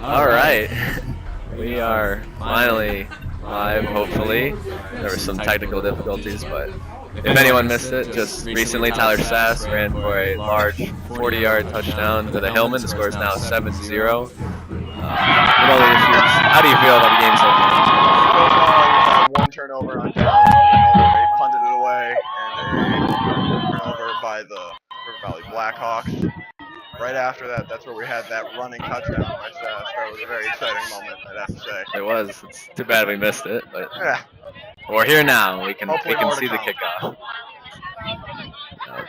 All right. We are finally live, hopefully. There were some technical difficulties, but if anyone missed it, just recently Tyler Sass ran for a large 40-yard touchdown to the Hillman. The score is now 7-0. How do you feel about the game so So far, we've had one turnover on downs. They punted it away, and a turnover by the River Valley Blackhawks. Right after that, that's where we had that running touchdown by Sass. That was a very exciting moment, I'd have to say. It was. It's too bad we missed it, but Yeah. we're here now. We can Hopefully more to see the come. kickoff.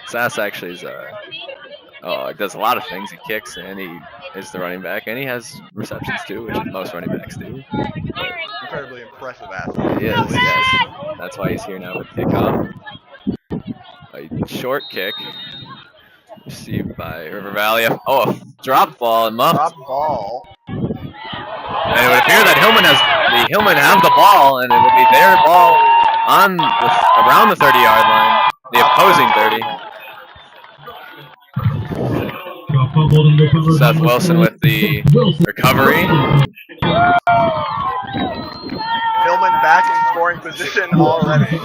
Sass actually is does a lot of things. He kicks and he is the running back, and he has receptions too, which most running backs do. Incredibly impressive athlete. He is, yes. That's why he's here now with kickoff. A short kick received by River Valley. Oh, a drop ball and muffed. Drop ball. And it would appear that the Hillman have the ball, and it would be their ball on around the 30-yard line, the opposing 30. Seth Wilson with the recovery. Hillman back in scoring position already.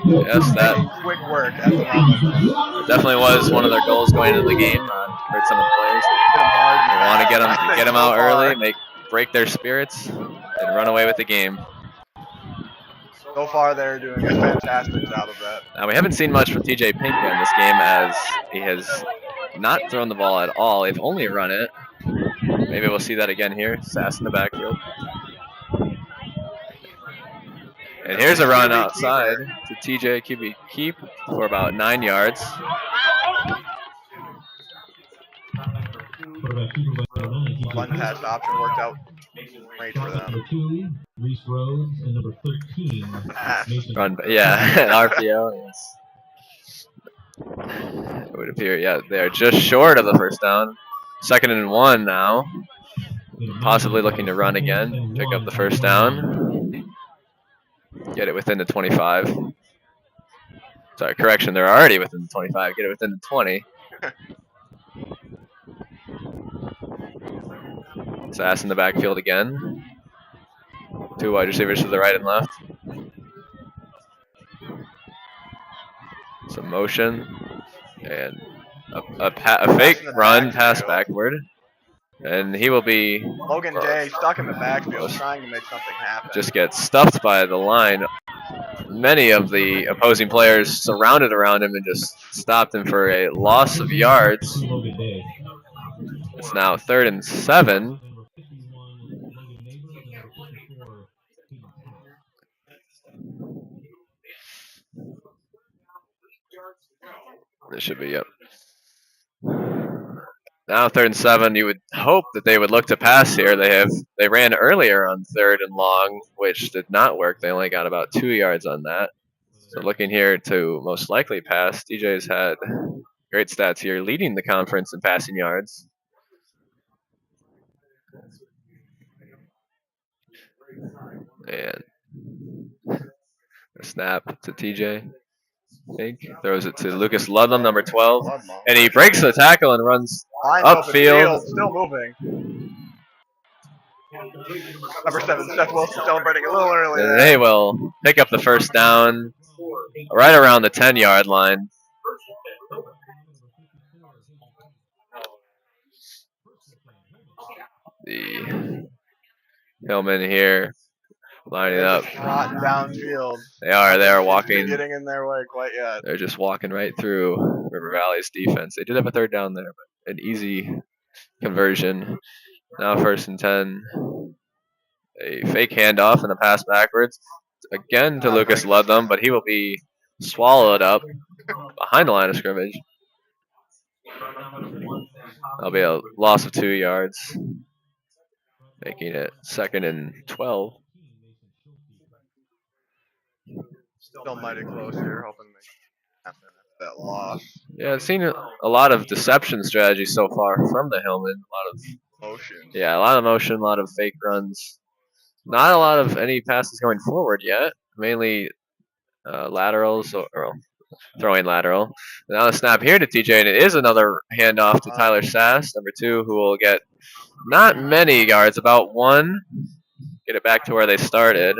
Yes, that quick work at the moment. Definitely was one of their goals going into the game. Heard some of the players. They want to get them out early, break their spirits, and run away with the game. So far, they're doing a fantastic job of that. Now, we haven't seen much from TJ Pink in this game, as he has not thrown the ball at all. They've only run it. Maybe we'll see that again here. Sass in the backfield. And here's a run outside to TJ QB keep for about 9 yards. One pass option worked out great for them. Number 2, Reese Rhodes, and number 13, Mason. Run, yeah, RPO. Yes. It would appear, yeah, they are just short of the first down. 2nd and 1 now. Possibly looking to run again, pick up the first down. Get it within the 25. Sorry, correction, they're already within the 25. Get it within the 20. Sass in the backfield again. 2 wide receivers to the right and left. Some motion. And a fake run, pass backward. And he will be... Logan Day stuck in the backfield trying to make something happen. Just gets stuffed by the line. Many of the opposing players surrounded around him and just stopped him for a loss of yards. It's now 3rd and 7. This should be, yep. Now 3rd and 7, you would hope that they would look to pass here. They ran earlier on 3rd and long, which did not work. They only got about 2 yards on that. So looking here to most likely pass. DJ's had great stats here, leading the conference in passing yards. And a snap to TJ. Throws it to Lucas Ludlam, number 12. And he breaks the tackle and runs upfield. Still moving. Number 7, Seth Wilson celebrating a little early. And they will pick up the first down right around the 10-yard line. The Hillman here lining up. Trotting downfield. They are walking. Getting in their way quite yet. They're just walking right through River Valley's defense. They did have a 3rd down there, but an easy conversion. Now 1st and 10. A fake handoff and a pass backwards. Again to Lucas Ludlam, but he will be swallowed up behind the line of scrimmage. That'll be a loss of 2 yards, making it 2nd and 12. Still mighty close here, hoping they after that loss. Yeah, I've seen a lot of deception strategy so far from the Hillman. A lot of motion. Yeah, a lot of motion, a lot of fake runs. Not a lot of any passes going forward yet. Mainly laterals or throwing lateral. Now the snap here to TJ, and it is another handoff to Tyler Sass, number 2, who will get not many yards, about 1. Get it back to where they started.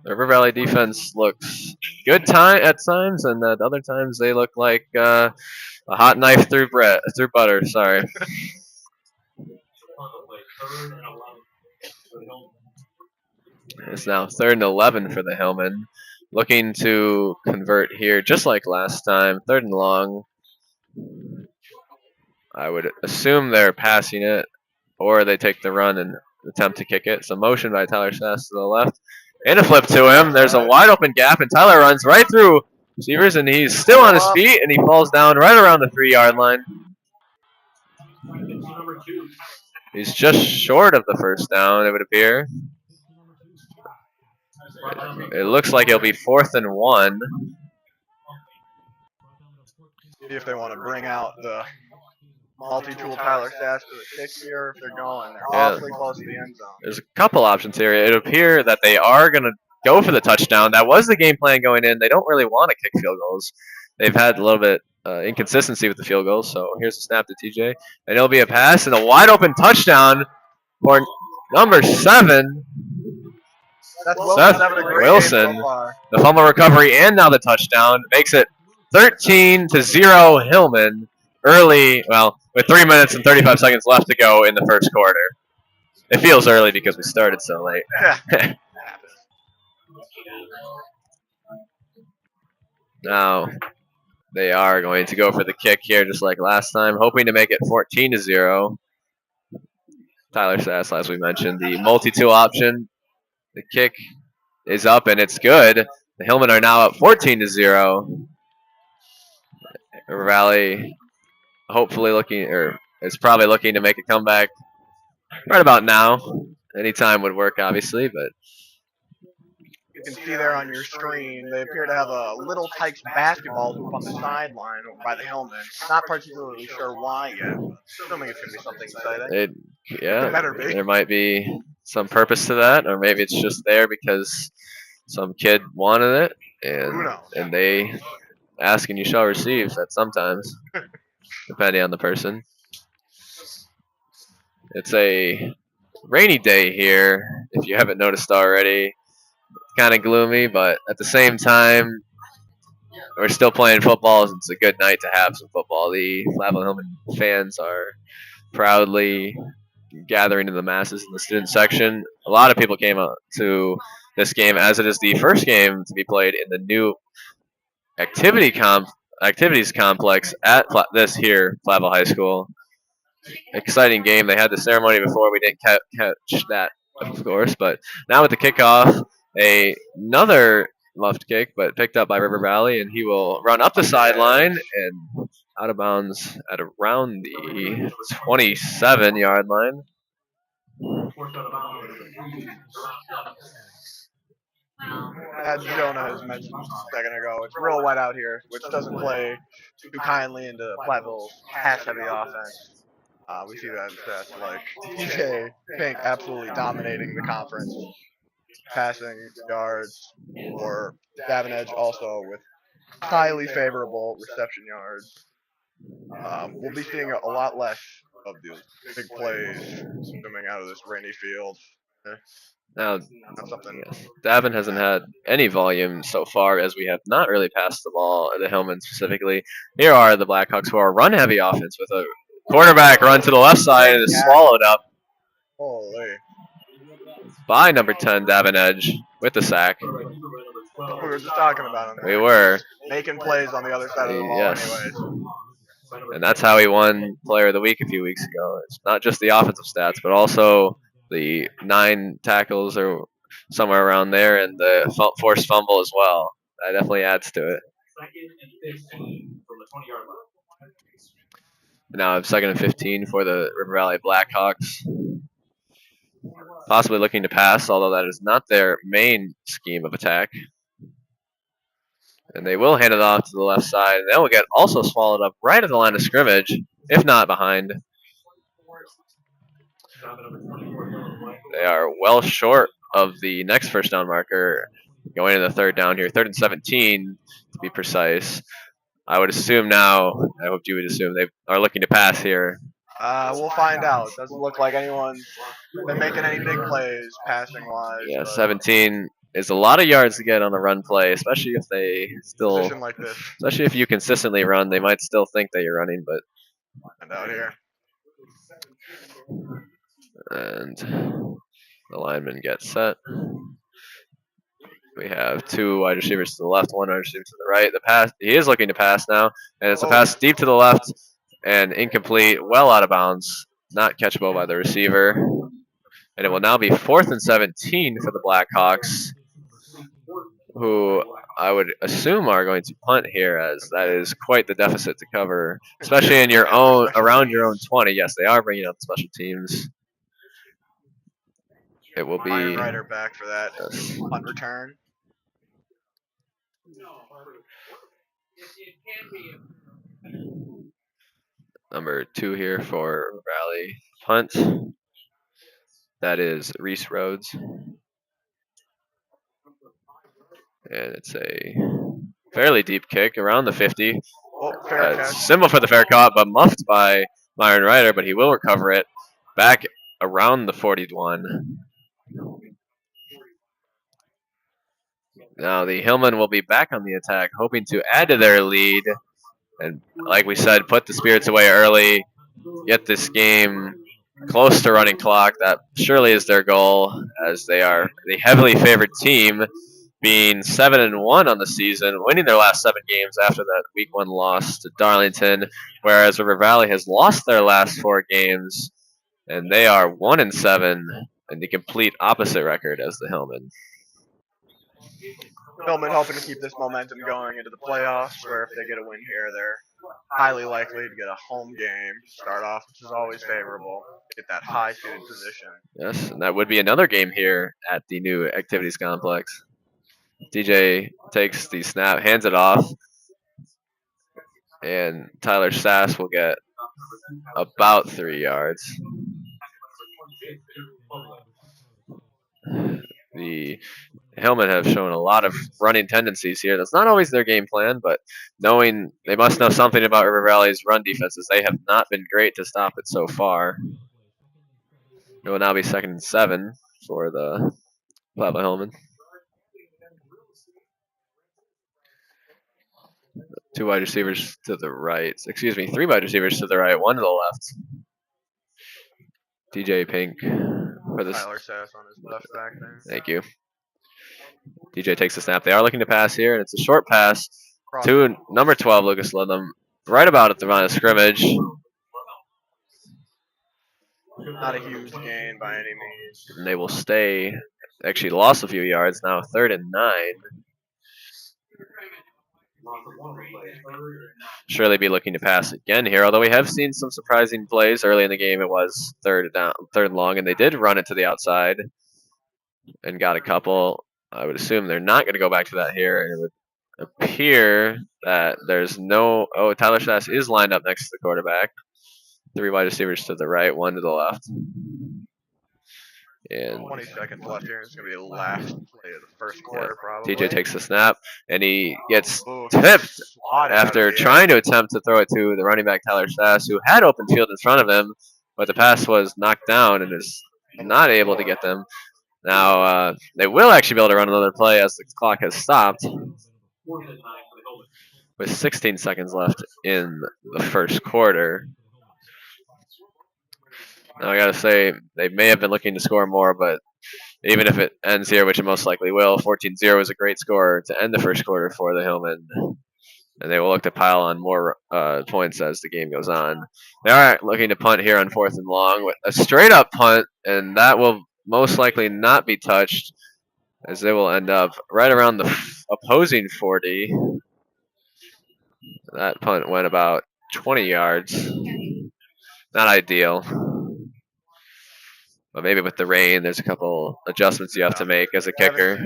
The River Valley defense looks good at times, and at other times they look like a hot knife through butter. Sorry. It's now 3rd and 11 for the Hillmen. Looking to convert here, just like last time. 3rd and long. I would assume they're passing it, or they take the run and attempt to kick it. So motion by Tyler Sass to the left. And a flip to him. There's a wide open gap, and Tyler runs right through receivers, and he's still on his feet, and he falls down right around the 3-yard line. He's just short of the first down, it would appear. It looks like it'll be 4th and 1. See if they want to bring out the multi-tool Tyler Sass to the kick here. If they're going, they're awfully close to the end zone. There's a couple options here. It appears that they are going to go for the touchdown. That was the game plan going in. They don't really want to kick field goals. They've had a little bit inconsistency with the field goals. So here's the snap to TJ, and it'll be a pass and a wide open touchdown for number 7. Seth Wilson. The fumble recovery and now the touchdown makes it 13-0 Hillman early. Well, with 3 minutes and 35 seconds left to go in the first quarter. It feels early because we started so late. Now they are going to go for the kick here, just like last time, hoping to make it 14-0. Tyler Sass, as we mentioned, the multi-tool option. The kick is up and it's good. The Hillmen are now up 14-0. River Valley hopefully is probably looking to make a comeback right about now. Any time would work, obviously, but you can see there on your screen, they appear to have a Little Tykes basketball hoop on the sideline over by the Hillmen. Not particularly sure why yet, but assuming it's going to be something exciting. It better be. There might be some purpose to that, or maybe it's just there because some kid wanted it, and they ask and you shall receive that sometimes, depending on the person. It's a rainy day here, if you haven't noticed already. Kind of gloomy, but at the same time, we're still playing football. It's a good night to have some football. The Platteville Hillman fans are proudly gathering in the masses in the student section. A lot of people came out to this game, as it is the first game to be played in the new activities complex at Platteville High School. Exciting game. They had the ceremony before. We didn't catch that, of course, but now with the kickoff, another left kick, but picked up by River Valley, and he will run up the sideline and out of bounds at around the 27-yard line. As Jonah has mentioned a second ago, it's real wet out here, which doesn't play too kindly into Platteville's pass-heavy offense. We see that in stats like TJ Pink absolutely dominating the conference, passing yards, or Davin Edge also with highly favorable reception yards. We'll be seeing a lot less of these big plays coming out of this rainy field. Now, Davin hasn't had any volume so far, as we have not really passed the ball at the Hillmen specifically. Here are the Blackhawks, who are a run-heavy offense with a quarterback run to the left side and is swallowed up by number 10, Davin Edge, with the sack. We were just talking about him. We were. Making plays on the other side of the ball anyways. And that's how he won Player of the Week a few weeks ago. It's not just the offensive stats, but also the 9 tackles or somewhere around there, and the forced fumble as well. That definitely adds to it. Now 2nd and 15 for the River Valley Blackhawks. Possibly looking to pass, although that is not their main scheme of attack. And they will hand it off to the left side, and they will get also swallowed up right at the line of scrimmage, if not behind. They are well short of the next first down marker going into the third down here, 3rd and 17 to be precise. I would assume now, I hope you would assume they are looking to pass here. We'll find out. Doesn't look like anyone's been making any big plays passing wise. Yeah, but 17 is a lot of yards to get on a run play, especially if they still, position like this. especially if you consistently run. They might still think that you're running, but And out here. and the lineman gets set. We have 2 wide receivers to the left, 1 wide receiver to the right. The pass, he is looking to pass now, and it's a pass deep to the left and incomplete, well out of bounds, not catchable by the receiver. And it will now be 4th and 17 for the Blackhawks, who I would assume are going to punt here, as that is quite the deficit to cover, especially in your own, around your own 20. Yes, they are bringing up special teams. It will be Iron Rider back for that yes. punt return. Number 2 here for Valley punt. That is Reese Rhodes. And it's a fairly deep kick around the 50. Oh, fair catch. Symbol for the fair caught, but muffed by Myron Ryder, but he will recover it back around the 41. Now the Hillmen will be back on the attack, hoping to add to their lead. And like we said, put the Spirits away early, get this game close to running clock. That surely is their goal, as they are the heavily favored team, being 7-1 on the season, winning their last 7 games after that Week 1 loss to Darlington, whereas River Valley has lost their last 4 games, and they are 1-7, and the complete opposite record as the Hillmen. Hillman hoping to keep this momentum going into the playoffs, where if they get a win here, they're highly likely to get a home game to start off, which is always favorable. Get that high suited position. Yes, and that would be another game here at the new Activities Complex. DJ takes the snap, hands it off, and Tyler Sass will get about 3 yards. The Hillmen have shown a lot of running tendencies here. That's not always their game plan, but knowing they must know something about River Valley's run defenses. They have not been great to stop it so far. It will now be 2nd and 7 for the Platteville Hillmen. 2 wide receivers to the right. 3 wide receivers to the right, 1 to the left. DJ Pink for this. Tyler Sass on his left back there. Thank you. DJ takes the snap. They are looking to pass here, and it's a short pass to number 12, Lucas Ludlam, right about at the line of scrimmage. Not a huge gain by any means. And they will stay. Actually lost a few yards now, 3rd and 9. Surely be looking to pass again here, although we have seen some surprising plays early in the game. It was 3rd and long, and they did run it to the outside and got a couple. I would assume they're not going to go back to that here, and it would appear that there's no. Oh, Tyler Sass is lined up next to the quarterback. 3 wide receivers to the right, 1 to the left. And 20 seconds left here. It's going to be the last play of the first quarter, probably. TJ takes the snap, and he gets Ooh, tipped swatted out of after the trying to attempt to throw it to the running back Tyler Sass, who had open field in front of him, but the pass was knocked down and is not able to get them. Now, they will actually be able to run another play as the clock has stopped with 16 seconds left in the first quarter. Now, I got to say, they may have been looking to score more, but even if it ends here, which it most likely will, 14-0 is a great score to end the first quarter for the Hillmen. And they will look to pile on more points as the game goes on. They are looking to punt here on 4th and long with a straight-up punt, and that will most likely not be touched, as they will end up right around the opposing 40. That punt went about 20 yards. Not ideal. But maybe with the rain, there's a couple adjustments you have to make as a kicker.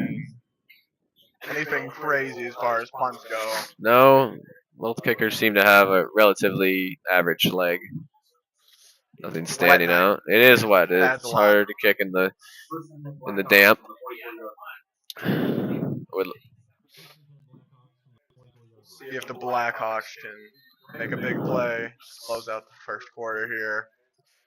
Anything crazy as far as punts go. No, both kickers seem to have a relatively average leg. Nothing standing out. It is wet. It's harder to kick in the damp. Would See if the Blackhawks can make a big play, close out the first quarter here.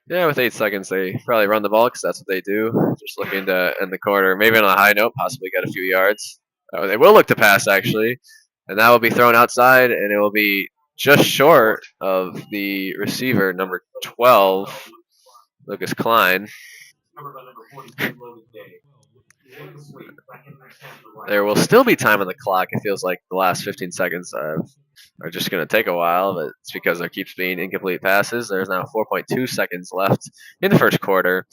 Yeah, with 8 seconds, they probably run the ball because that's what they do. Just looking to end the quarter, maybe on a high note, possibly get a few yards. They will look to pass, actually, and that will be thrown outside, and it will be just short of the receiver, number 12, Lucas Klein. There will still be time on the clock. It feels like the last 15 seconds are just going to take a while, but it's because there keeps being incomplete passes. There's now 4.2 seconds left in the first quarter.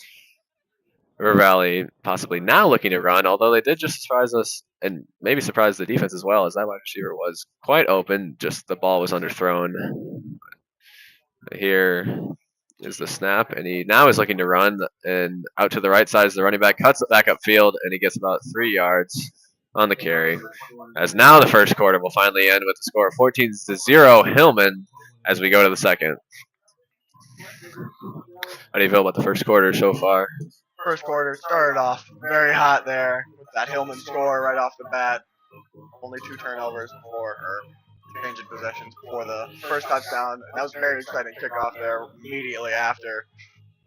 River Valley possibly now looking to run, although they did just surprise us and maybe surprise the defense as well, as that wide receiver was quite open, just the ball was underthrown. Here is the snap, and he now is looking to run, and out to the right side is the running back, cuts it back upfield, and he gets about 3 yards on the carry. As now the first quarter will finally end with the score of 14-0 Hillman as we go to the second. How do you feel about the first quarter so far? First quarter started off very hot there with that Hillman score right off the bat. Only 2 turnovers before, or change of possessions before the first touchdown. And that was a very exciting kickoff there immediately after.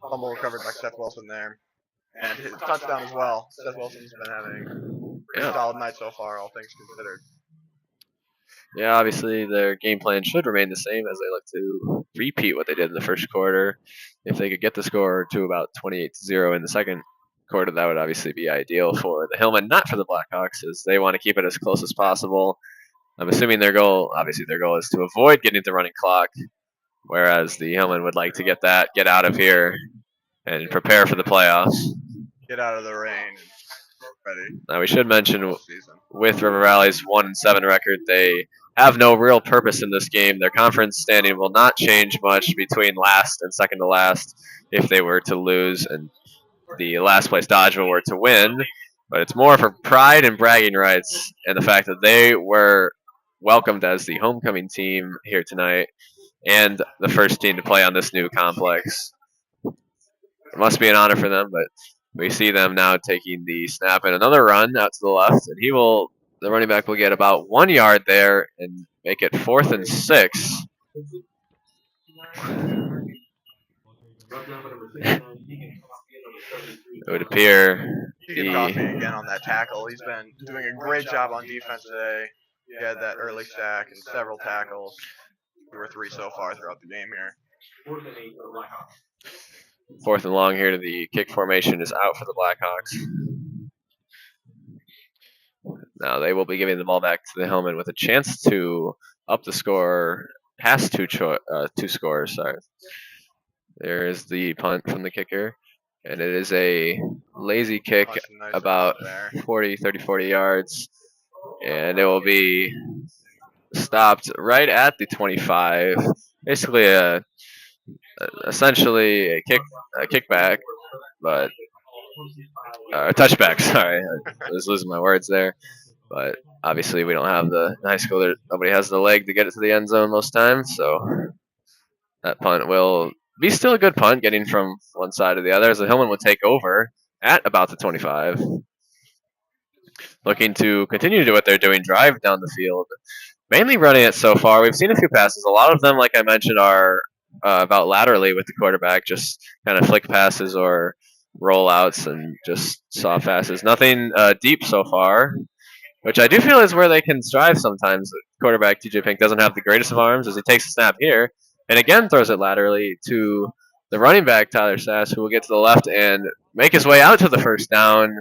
Fumble recovered by Seth Wilson there. And his touchdown as well. Seth Wilson's been having a pretty solid night so far, all things considered. Yeah, obviously their game plan should remain the same as they look to repeat what they did in the first quarter. If they could get the score to about 28-0 in the second quarter, that would obviously be ideal for the Hillmen, not for the Blackhawks, as they want to keep it as close as possible. I'm assuming their goal is to avoid getting the running clock, whereas the Hillmen would like to get out of here, and prepare for the playoffs. Get out of the rain. Ready. Now we should mention, with River Valley's 1-7 record, they have no real purpose in this game. Their conference standing will not change much between last and second to last if they were to lose and the last place Dodgeville were to win. But it's more for pride and bragging rights and the fact that they were welcomed as the homecoming team here tonight and the first team to play on this new complex. It must be an honor for them, but we see them now taking the snap and another run out to the left, and the running back will get about 1 yard there and make it 4th and 6. It would appear Keegan Coffey again on that tackle. He's been doing a great job on defense today. He had that early sack and several tackles. 2 or 3 so far throughout the game here. 4th and long here to the kick formation is out for the Blackhawks. Now they will be giving the ball back to the Hillmen with a chance to up the score past two scores. Sorry. There is the punt from the kicker, and it is a lazy kick about 40 yards, and it will be stopped right at the 25. Basically essentially a kickback, but a touchback. Sorry, I was losing my words there. But obviously, we don't have in high school. Nobody has the leg to get it to the end zone most times, so that punt will be still a good punt, getting from one side to the other, as the Hillman will take over at about the 25. Looking to continue to do what they're doing, drive down the field. Mainly running it so far. We've seen a few passes. A lot of them, like I mentioned, are about laterally with the quarterback, just kind of flick passes or rollouts and just soft passes. Nothing deep so far, which I do feel is where they can strive sometimes. Quarterback TJ Pink doesn't have the greatest of arms as he takes the snap here and again throws it laterally to the running back, Tyler Sass, who will get to the left and make his way out to the first down,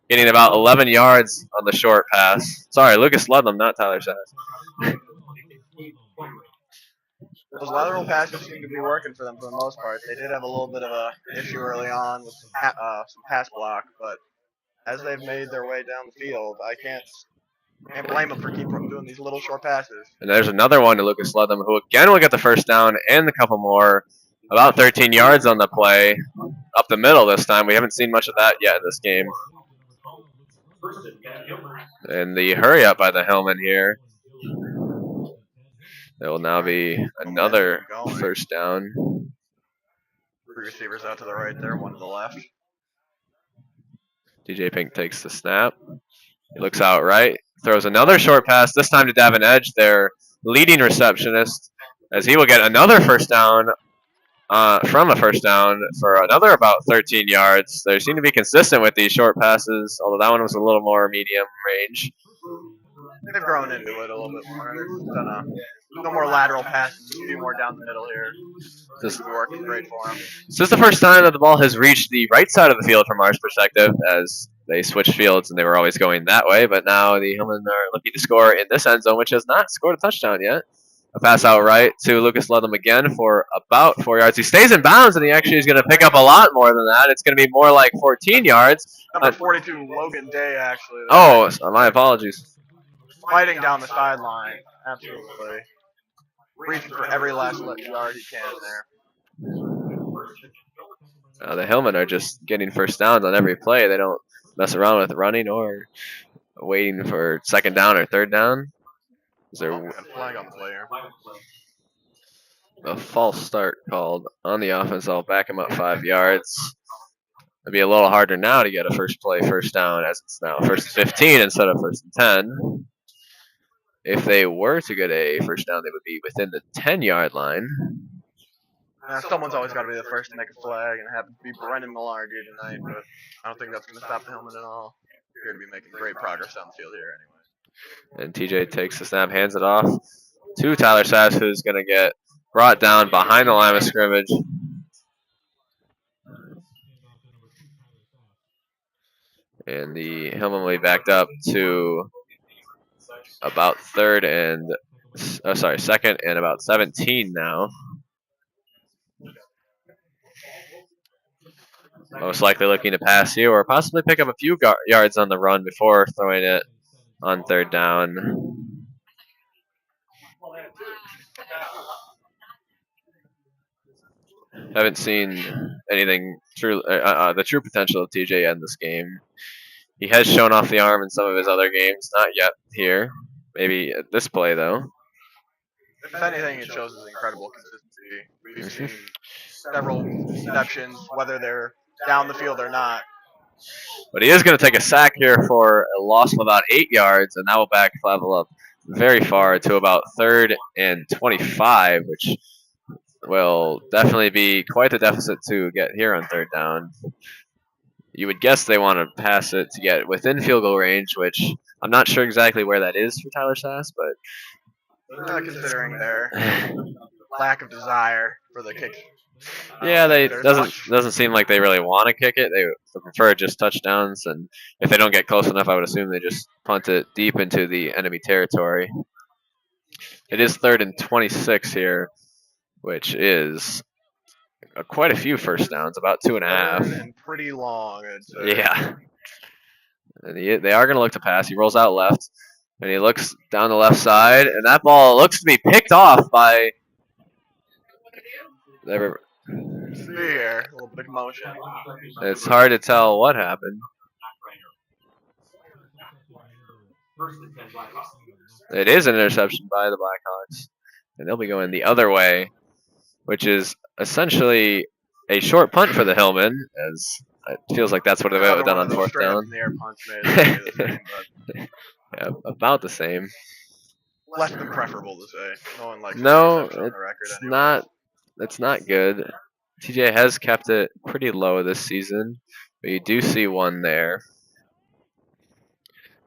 getting about 11 yards on the short pass. Sorry, Lucas Ludlam, not Tyler Sass. Those lateral passes seem to be working for them for the most part. They did have a little bit of an issue early on with some pass block, but as they've made their way down the field, I can't blame them for keep doing these little short passes. And there's another one to Lucas Ludlam, who again will get the first down and a couple more. About 13 yards on the play, up the middle this time. We haven't seen much of that yet in this game. And the hurry up by the Hillman here. There will now be another first down. 3 receivers out to the right there, 1 to the left. DJ Pink takes the snap. He looks out right, throws another short pass, this time to Davin Edge, their leading receptionist, as he will get another first down from a first down for another about 13 yards. They seem to be consistent with these short passes, although that one was a little more medium range. They've grown into it a little bit more. They've done no more lateral passes, just a few more down the middle here. This is working great for them. This is the first time that the ball has reached the right side of the field from our perspective, as they switched fields and they were always going that way. But now the Hillmen are looking to score in this end zone, which has not scored a touchdown yet. A pass out right to Lucas Ludlam again for about 4 yards. He stays in bounds, and he actually is going to pick up a lot more than that. It's going to be more like 14 yards. Number 42, Logan Day, actually. Oh, my apologies. Fighting down the sideline, absolutely. Reaching for every last yard he can there. The Hillmen are just getting first downs on every play. They don't mess around with running or waiting for second down or third down. Is there flag on the play here? A false start called on the offense? I'll back him up 5 yards. It'd be a little harder now to get a first down, as it's now first and 15 instead of first and 10. If they were to get a first down, they would be within the 10-yard line. Someone's always got to be the first to make a flag, and it happened to be Brendan Millard here tonight, but I don't think that's going to stop the Hillmen at all. Appear to be making great progress down the field here anyway. And TJ takes the snap, hands it off to Tyler Sass, who's going to get brought down behind the line of scrimmage. And the Hillmen will be backed up to about second and about 17 now. Most likely looking to pass here or possibly pick up a few yards on the run before throwing it on third down. Haven't seen anything the true potential of TJ in this game. He has shown off the arm in some of his other games, not yet here. Maybe at this play, though. If anything, it shows his incredible consistency. We've seen several receptions, whether they're down the field or not. But he is going to take a sack here for a loss of about 8 yards, and that will back Platteville up very far to about 3rd and 25, which will definitely be quite the deficit to get here on third down. You would guess they want to pass it to get within field goal range, which I'm not sure exactly where that is for Tyler Sass, but considering their lack of desire for the kick. Yeah, doesn't seem like they really want to kick it. They prefer just touchdowns, and if they don't get close enough, I would assume they just punt it deep into the enemy territory. It is 3rd and 26 here, which is quite a few first downs, about 2.5. And pretty long, I'd say. Yeah. And they are going to look to pass. He rolls out left, and he looks down the left side, and that ball looks to be picked off by... Here, a little bit of motion. It's hard to tell what happened. It is an interception by the Blackhawks, and they'll be going the other way, which is essentially a short punt for the Hillmen, as it feels like that's what they would have done on 4th down. Yeah, about the same. Less than preferable to say. No one likes it's not. It's not good. TJ has kept it pretty low this season, but you do see one there.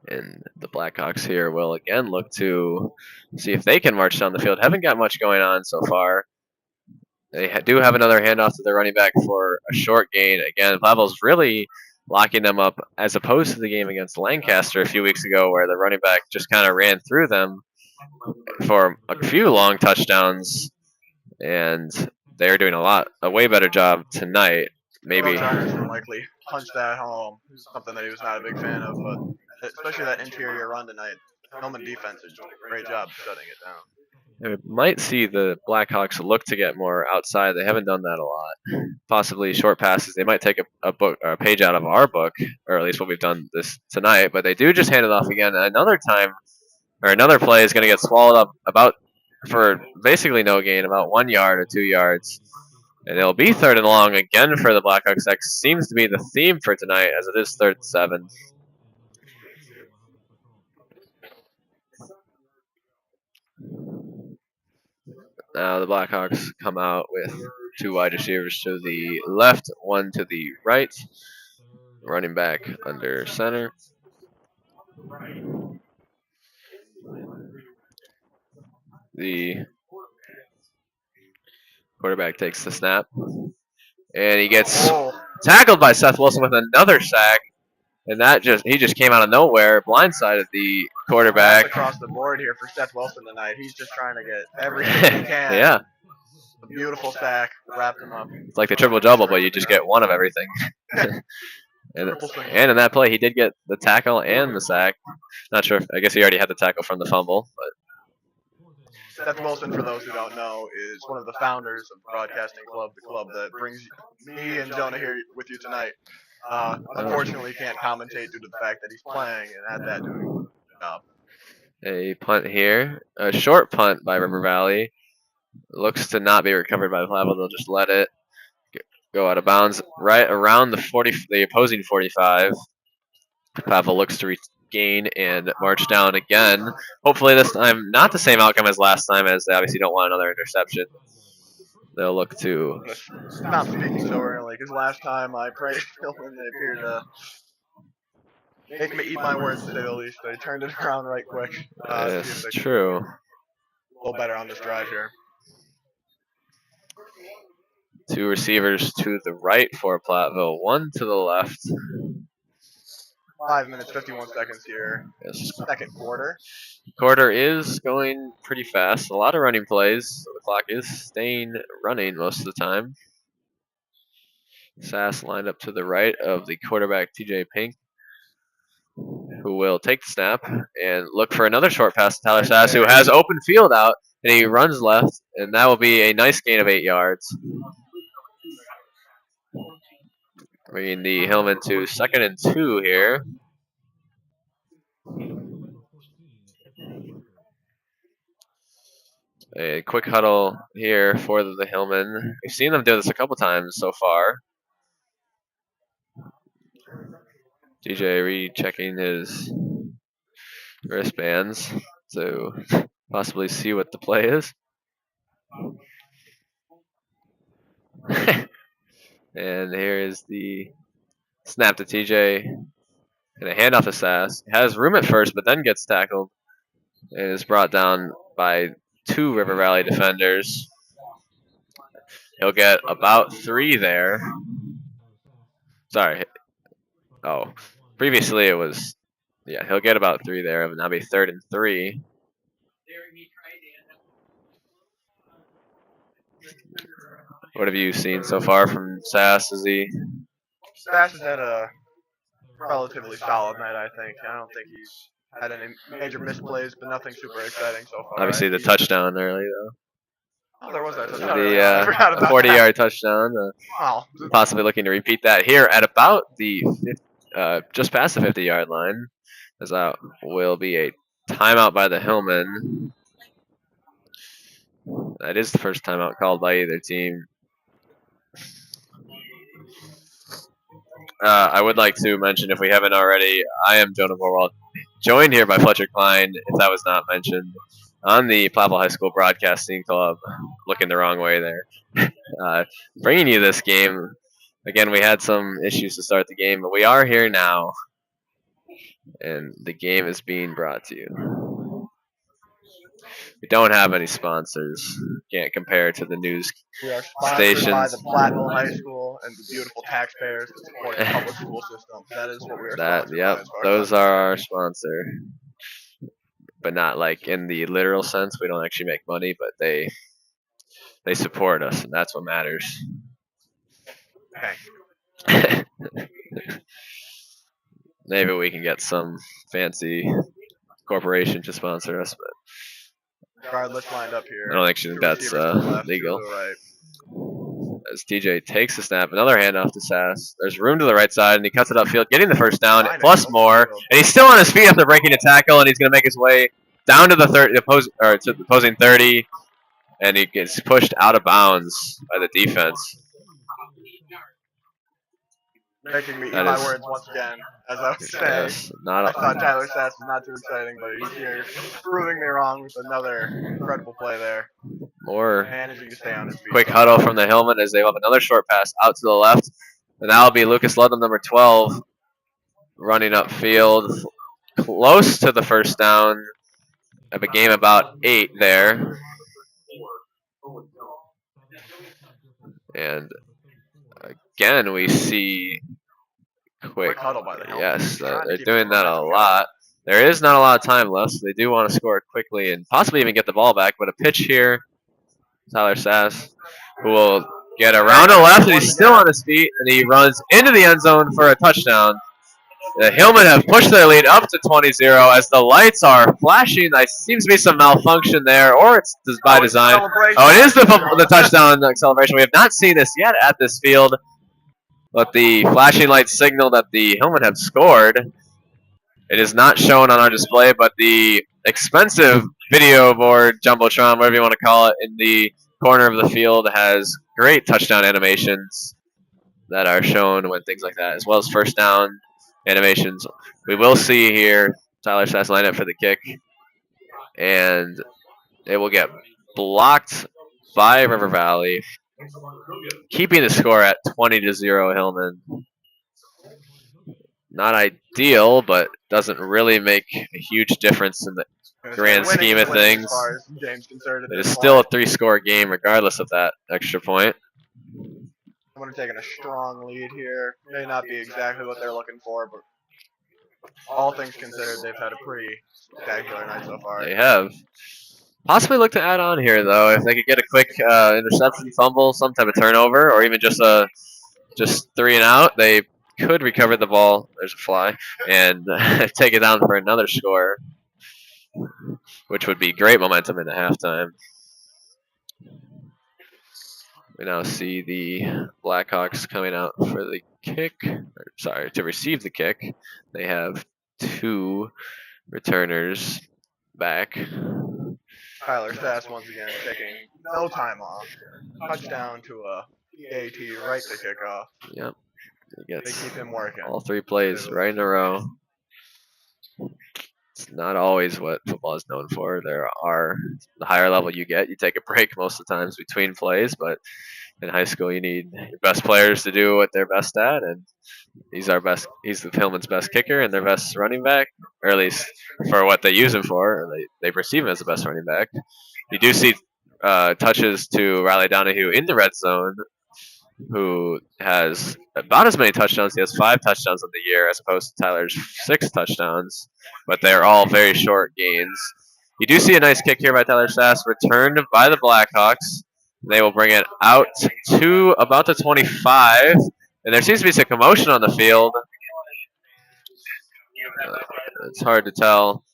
And the Blackhawks here will again look to see if they can march down the field. Haven't got much going on so far. They do have another handoff to their running back for a short gain. Again, Platteville's really locking them up, as opposed to the game against Lancaster a few weeks ago, where the running back just kind of ran through them for a few long touchdowns. And they're doing a way better job tonight. Maybe Johnson likely punched that home. Something that he was not a big fan of, but especially that interior run tonight. Hillman defense did a great job shutting it down. We might see the Blackhawks look to get more outside. They haven't done that a lot. Possibly short passes. They might take a page out of our book, or at least what we've done this tonight. But they do just hand it off again. Another play is going to get swallowed up for basically no gain, about 1 yard or 2 yards. And it'll be 3rd and long again for the Blackhawks. That seems to be the theme for tonight, as it is 3rd and 7. Now the Blackhawks come out with 2 wide receivers to the left, 1 to the right. Running back under center. The quarterback takes the snap. And he gets tackled by Seth Wilson with another sack. And he just came out of nowhere, blindsided the quarterback. Across the board here for Seth Wilson tonight. He's just trying to get everything he can. Yeah. A beautiful sack, wrapped him up. It's like the triple-double, but you just get one of everything. and in that play, he did get the tackle and the sack. Not sure. I guess he already had the tackle from the fumble. But Seth Wilson, for those who don't know, is one of the founders of the Broadcasting Club, the club that brings me and Jonah here with you tonight. Unfortunately, can't commentate due to the fact that he's playing and at that doing a job. A punt here. A short punt by River Valley. Looks to not be recovered by Platteville. They'll just let it go out of bounds right around the opposing 45. Platteville looks to regain and march down again. Hopefully this time not the same outcome as last time, as they obviously don't want another interception. They'll look to stop speaking so early, because last time I praised Phil and they appeared to make me eat my words, to say the least. They turned it around right quick. It's true. A little better on this drive here. 2 receivers to the right for Platteville, 1 to the left. 5 minutes, 51 seconds here. Yes. Second quarter. Quarter is going pretty fast. A lot of running plays. So the clock is staying running most of the time. Sass lined up to the right of the quarterback, TJ Pink, who will take the snap and look for another short pass to Tyler Sass, who has open field out, and he runs left, and that will be a nice gain of 8 yards. Bringing the Hillman to 2nd and 2 here. A quick huddle here for the Hillman. We've seen them do this a couple times so far. DJ rechecking his wristbands to possibly see what the play is. And here is the snap to TJ. And a handoff to Sass. Has room at first, but then gets tackled. And is brought down by 2 River Valley defenders. He'll get about 3 there. Sorry. Oh, previously it was, yeah, he'll get about 3 there. It will now be 3rd and 3. What have you seen so far from Sass? Sass has had a relatively solid night, I think. I don't think he's had any major misplays, but nothing super exciting so far. Obviously the touchdown early, though. Oh, there was that touchdown. The 40-yard touchdown. Wow. Possibly looking to repeat that here at about the just past the 50-yard line, as that will be a timeout by the Hillman. That is the first timeout called by either team. I would like to mention, if we haven't already, I am Jonah Borwald, joined here by Fletcher Klein, if that was not mentioned, on the Platteville High School Broadcasting Club. Looking the wrong way there. Bringing you this game. Again, we had some issues to start the game, but we are here now, and the game is being brought to you. We don't have any sponsors. Can't compare to the news we are sponsored stations. By the Platteville High School and the beautiful taxpayers that support the public school system. That is what we are sponsored Yep, by. those are our sponsor. But not like in the literal sense. We don't actually make money, but they support us, and that's what matters. Okay. Maybe we can get some fancy corporation to sponsor us, but regardless, lined up here. I don't actually think that's legal. Right. As TJ takes the snap, another handoff to Sass. There's room to the right side, and he cuts it upfield, getting the first down, plus more. And he's still on his feet after breaking a tackle, and he's going to make his way down to the to the opposing 30, and he gets pushed out of bounds by the defense. making me eat That my is- words once again. As I was saying, Yes, not I thought a, Tyler Sass was not too exciting, but he's here proving me wrong with another incredible play there. more Managing to stay on his feet. quick somehow. huddle from the Hillman as they have another short pass out to the left. And that'll be Lucas Ludlam, number 12, running upfield close to the first down of a game about 8 there. And again, we see quick. Huddle by the Helmets. Yes, Trying to they're keep doing some that a momentum going. lot. There is not a lot of time left, so they do want to score quickly and possibly even get the ball back. But a pitch here, Tyler Sass, who will get around the left, and he's still on his feet, and he runs into the end zone for a touchdown. The Hillmen have pushed their lead up to 20-0 as the lights are flashing. There seems to be some malfunction there, or it's by design. Oh, it is the touchdown celebration. We have not seen this yet at this field, but the flashing lights signal that the Hillmen have scored. It is not shown on our display, but the expensive video board, Jumbotron, whatever you want to call it, in the corner of the field has great touchdown animations that are shown when things like that, as well as first down animations. We will see here Tyler Sass line up for the kick, and it will get blocked by River Valley, keeping the score at 20-0 Hillman. Not ideal, but doesn't really make a huge difference in the grand scheme of things. As far as games concerned at It this is point. still a 3-score game regardless of that extra point. I'm going to take a strong lead here. May not be exactly what they're looking for, but all things considered, they've had a pretty spectacular night so far. They have. Possibly look to add on here, though, if they could get a quick interception, fumble, some type of turnover, or even just 3 and out, they could recover the ball. There's a fly, and take it down for another score, which would be great momentum into halftime. We now see the Blackhawks coming out for the kick. Sorry, to receive the kick. They have 2 returners back. Tyler Sass once again taking no time off. Touchdown to a AT right to kick off. Yep. He They gets keep him working. all 3 plays right in a row. It's not always what football is known for. There are, the higher level you get, you take a break most of the times between plays, but in high school you need your best players to do what they're best at, and he's the Hillman's best kicker and their best running back, or at least for what they use him for. They perceive him as the best running back. You do see touches to Riley Donahue in the red zone, who has about as many touchdowns. He has 5 touchdowns on the year as opposed to Tyler's 6 touchdowns, but they're all very short gains. You do see a nice kick here by Tyler Sass, returned by the Blackhawks. They will bring it out to about the 25, and there seems to be some commotion on the field. It's hard to tell.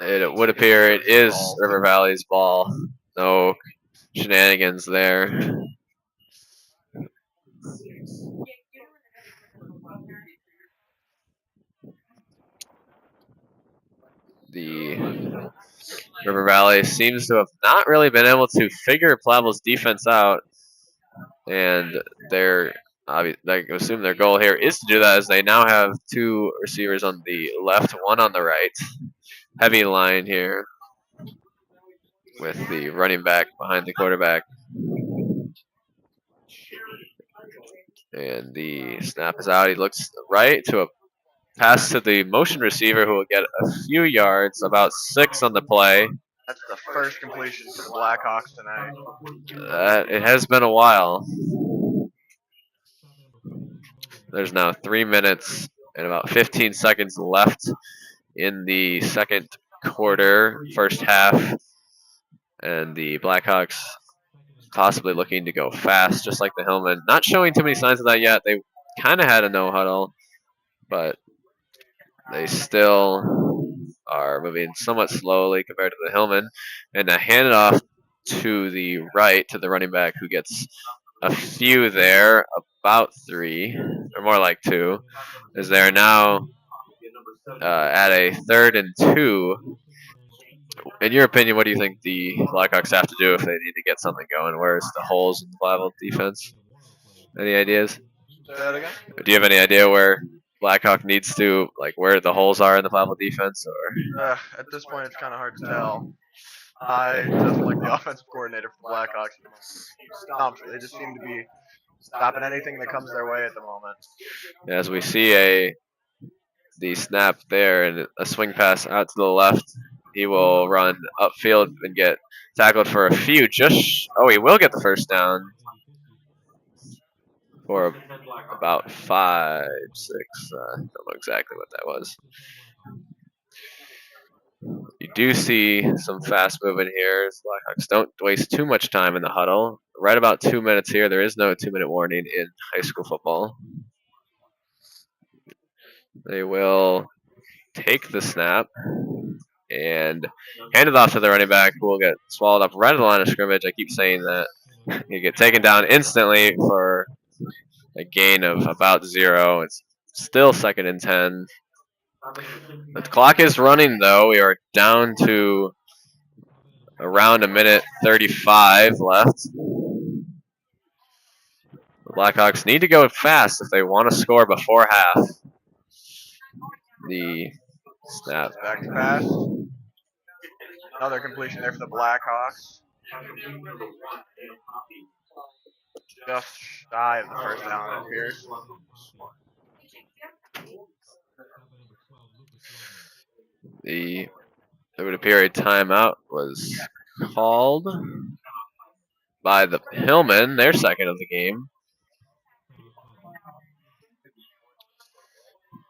It would appear it is River Valley's ball. No shenanigans there. The River Valley seems to have not really been able to figure Platteville's defense out, and I assume their goal here is to do that, as they now have 2 receivers on the left, 1 on the right. Heavy line here with the running back behind the quarterback. And the snap is out. He looks right to a pass to the motion receiver, who will get a few yards, about 6 on the play. That's the first completion for the Blackhawks tonight. It has been a while. There's now 3 minutes and about 15 seconds left in the second quarter, first half. And the Blackhawks possibly looking to go fast, just like the Hillmen. Not showing too many signs of that yet. They kind of had a no huddle, but they still are moving somewhat slowly compared to the Hillmen. And to hand it off to the right, to the running back, who gets a few there, about 3, or more like 2, as they're now at a 3rd and 2. In your opinion, what do you think the Blackhawks have to do if they need to get something going? Where's the holes in the Platteville defense? Any ideas? Say that again? Do you have any idea where Blackhawk needs to, like, where the holes are in the Platteville defense? Or At this point, it's kind of hard to tell. I doesn't like the offensive coordinator for the Blackhawks. They just seem to be stopping anything that comes their way at the moment. as we see the snap there and a swing pass out to the left, he will run upfield and get tackled for a few. He will get the first down for about 5, 6. Don't know exactly what that was. You do see some fast movement here. Blackhawks don't waste too much time in the huddle. Right about 2 minutes here. There is no 2-minute warning in high school football. They will take the snap and hand it off to the running back, who will get swallowed up right at the line of scrimmage. I keep saying that. You get taken down instantly for a gain of about 0. It's still 2nd and 10. The clock is running, though. We are down to around 1:35 left. The Blackhawks need to go fast if they want to score before half. The snap. Back to pass. Another completion there for the Blackhawks. Just shy of the first down, it appears. It would appear a timeout was called by the Hillmen, their second of the game.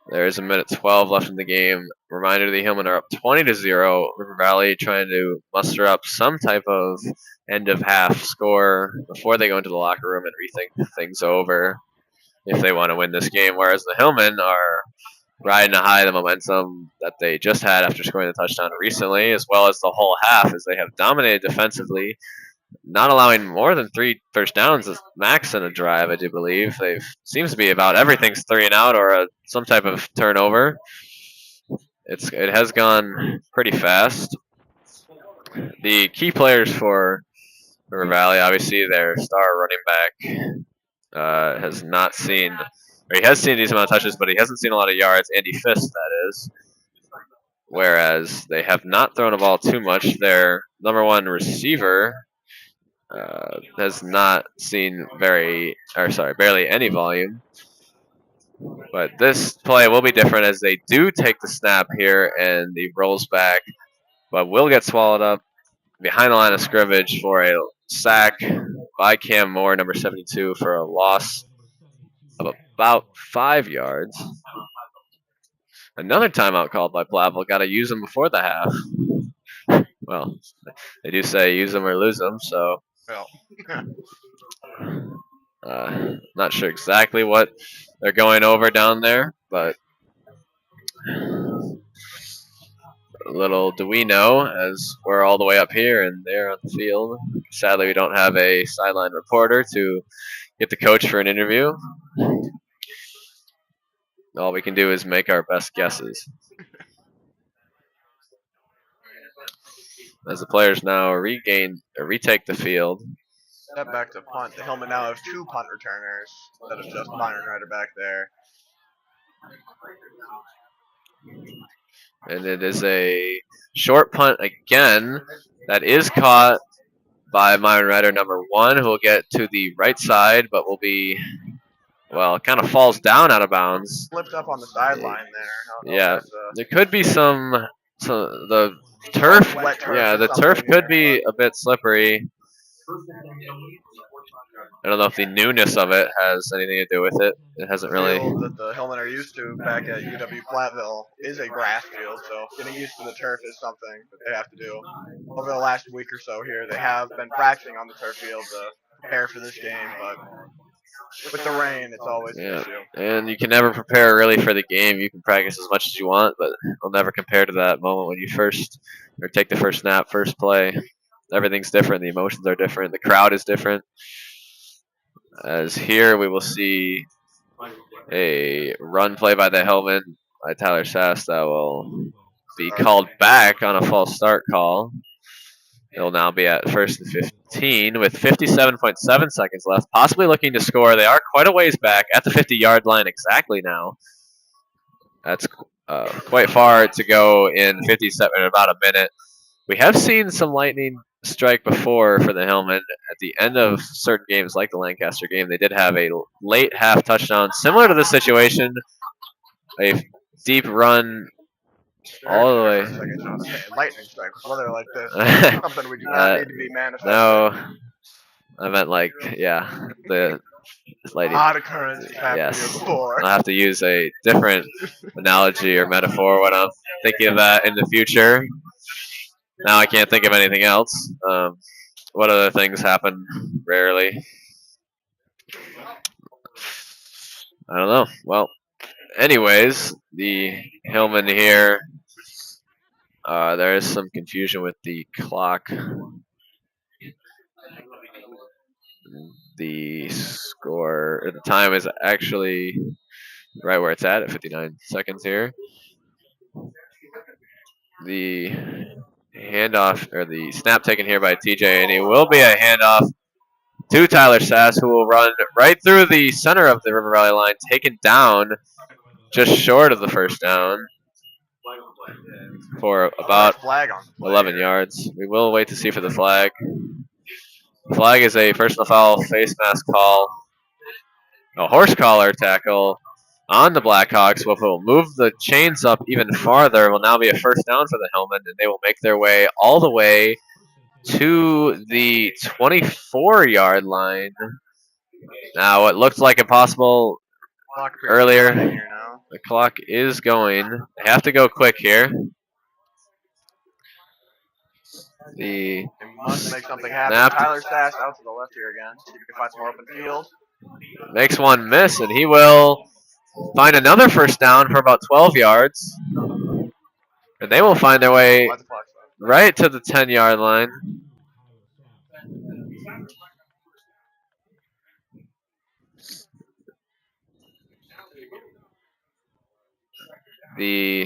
There's 1:12 left in the game. Reminder, the Hillmen are up 20-0. River Valley trying to muster up some type of end of half score before they go into the locker room and rethink things over if they want to win this game. Whereas the Hillmen are riding a high, the momentum that they just had after scoring the touchdown recently, as well as the whole half, as they have dominated defensively, not allowing more than 3 first downs max in a drive, I do believe. Seems to be about everything's 3 and out or some type of turnover. It has gone pretty fast. The key players for River Valley, obviously their star running back has not seen, or he has seen a decent amount of touches, but he hasn't seen a lot of yards. Andy Fisk, that is. Whereas they have not thrown the ball too much. Their number 1 receiver has not seen barely any volume. But this play will be different as they do take the snap here and he rolls back, but will get swallowed up behind the line of scrimmage for a sack by Cam Moore, number 72, for a loss of about 5 yards. Another timeout called by Platteville. Got to use them before the half. Well, they do say use them or lose them, so. Not sure exactly what they're going over down there, but little do we know, as we're all the way up here and they're on the field. Sadly, we don't have a sideline reporter to get the coach for an interview. All we can do is make our best guesses. As the players now retake the field. Step back to punt. The Hillmen now have 2 punt returners instead of just Byron Ryder back there. And it is a short punt again that is caught by Myron Ryder, number 1, who will get to the right side, but will be, kind of falls down out of bounds. Flipped up on the sideline there. Yeah, there could be the turf. Yeah, the turf could be a bit slippery. I don't know if the newness of it has anything to do with it. It hasn't really. The field that the Hillmen are used to back at UW Platteville is a grass field, so getting used to the turf is something that they have to do. Over the last week or so here, they have been practicing on the turf field to prepare for this game, but with the rain, it's always an issue. And you can never prepare really for the game. You can practice as much as you want, but it'll never compare to that moment when you take the first snap, first play. Everything's different. The emotions are different. The crowd is different. As here we will see a run play by the Hillmen by Tyler Sass that will be called back on a false start call. It'll now be at first and 15 with 57.7 seconds left, possibly looking to score. They are quite a ways back at the 50-yard line exactly now. That's quite far to go in 57 in about a minute. We have seen some lightning strike before for the Hillmen at the end of certain games, like the Lancaster game. They did have a late half touchdown, similar to this situation. A deep run all the way. Lightning strike with weather like this. Something we do not need to be manifesting. No, I meant like, yeah, the lightning. Odd occurrence has happened Yes. here before. I'll have to use a different analogy or metaphor when I'm thinking of that in the future. Now I can't think of anything else. What other things happen rarely? I don't know. Well, anyways, the Hillman here. There is some confusion with the clock. The score, or the time is actually right where it's at 59 seconds here. The handoff, or the snap taken here by TJ, and it will be a handoff to Tyler Sass, who will run right through the center of the River Valley line, taken down just short of the first down for about Flag on the play 11 here. yards. We will wait to see for the flag. Flag is a personal foul, face mask call, a horse collar tackle on the Blackhawks, which will move the chains up even farther. It will now be a first down for the Hillmen, and they will make their way all the way to the 24-yard line. Now, what looked like impossible Clock appears to be earlier, running here now. the clock is going. They have to go quick here. The They must make something happen. snap Tyler Sass out to the left here again. See if we can find some more open field. makes one miss, and he will find another first down for about 12 yards. And they will find their way Why's the clock stop? right to the 10-yard line. The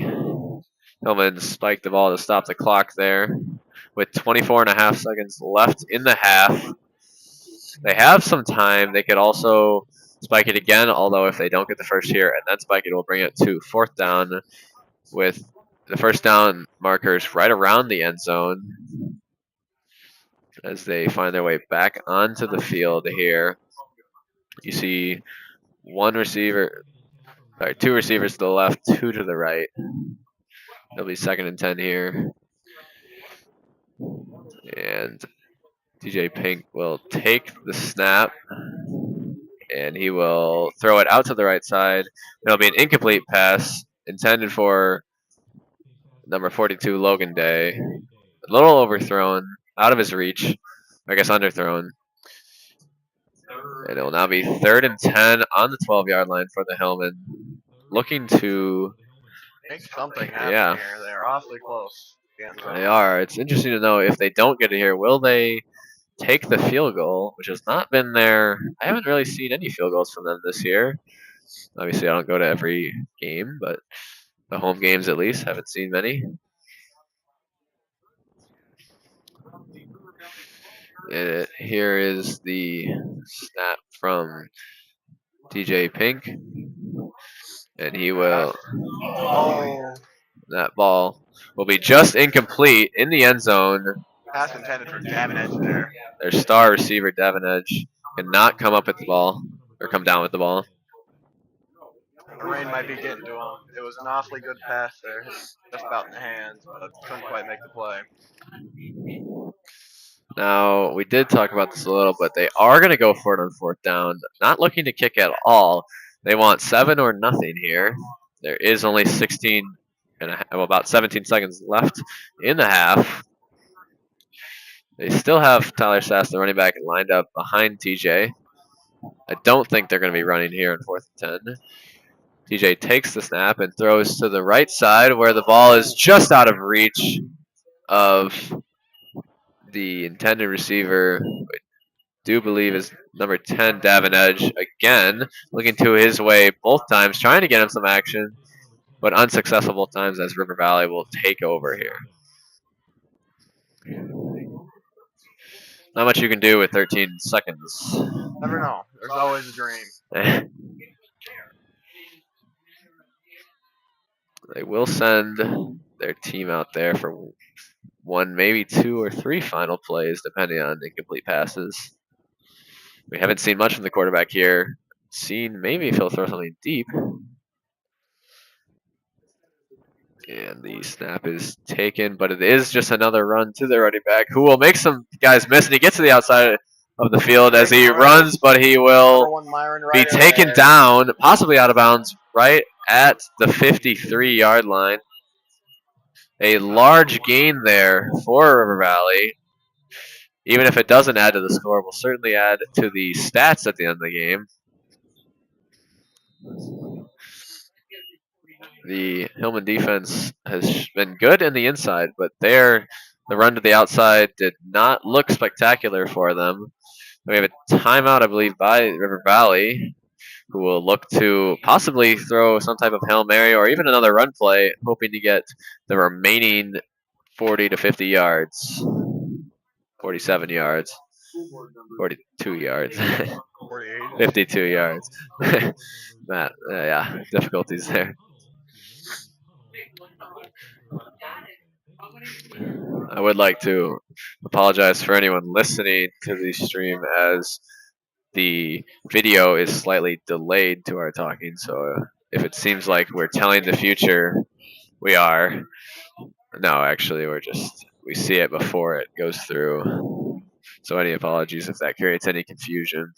Hillmen spiked the ball to stop the clock there with 24 and a half seconds left in the half. They have some time. They could also spike it again, although if they don't get the first here and then spike it, will bring it to fourth down with the first down markers right around the end zone as they find their way back onto the field here. You see two receivers to the left, two to the right. It'll be 2nd and 10 here. And TJ Pink will take the snap, and he will throw it out to the right side. It'll be an incomplete pass intended for number 42, Logan Day. A little overthrown, out of his reach. I guess underthrown. And it will now be 3rd and 10 on the 12-yard line for the Hillmen. Looking to Make something happen Yeah. here. They're awfully close. They are. It's interesting to know if they don't get it here, will they take the field goal, which has not been there. I haven't really seen any field goals from them this year. Obviously, I don't go to every game, but the home games at least, haven't seen many. Here is the snap from TJ Pink, and he will. Oh, That ball will be just incomplete in the end zone. pass intended for Davin Edge there. Their star receiver, Devin Edge, cannot come up with the ball, or come down with the ball. The rain might be getting to him. It was an awfully good pass there. Just about in the hands, but couldn't quite make the play. Now, we did talk about this a little, but they are going to go for it on 4th down. Not looking to kick at all. They want 7 or nothing here. There is only about 17 seconds left in the half. They still have Tyler Sass, the running back, lined up behind TJ. I don't think they're going to be running here on 4th and 10. TJ takes the snap and throws to the right side where the ball is just out of reach of the intended receiver. I do believe is number 10, Davin Edge. Again, looking to his way both times, trying to get him some action, but unsuccessful both times as River Valley will take over here. Not much you can do with 13 seconds. Never know. There's always a dream. They will send their team out there for one, maybe two or three final plays, depending on incomplete passes. We haven't seen much from the quarterback here. Seen maybe if he'll throw something deep. And the snap is taken, but it is just another run to the running back, who will make some guys miss, and he gets to the outside of the field as he runs, but he will be taken down, possibly out of bounds, right at the 53-yard line. A large gain there for River Valley. Even if it doesn't add to the score, will certainly add to the stats at the end of the game. The Hillman defense has been good in the inside, but the run to the outside did not look spectacular for them. We have a timeout, I believe, by River Valley, who will look to possibly throw some type of Hail Mary or even another run play, hoping to get the remaining 40 to 50 yards. 47 yards. 42 yards. 52 yards. Matt, yeah, difficulties there. I would like to apologize for anyone listening to the stream, as the video is slightly delayed to our talking. So if it seems like we're telling the future, we are. No, actually, we see it before it goes through. So any apologies if that creates any confusion.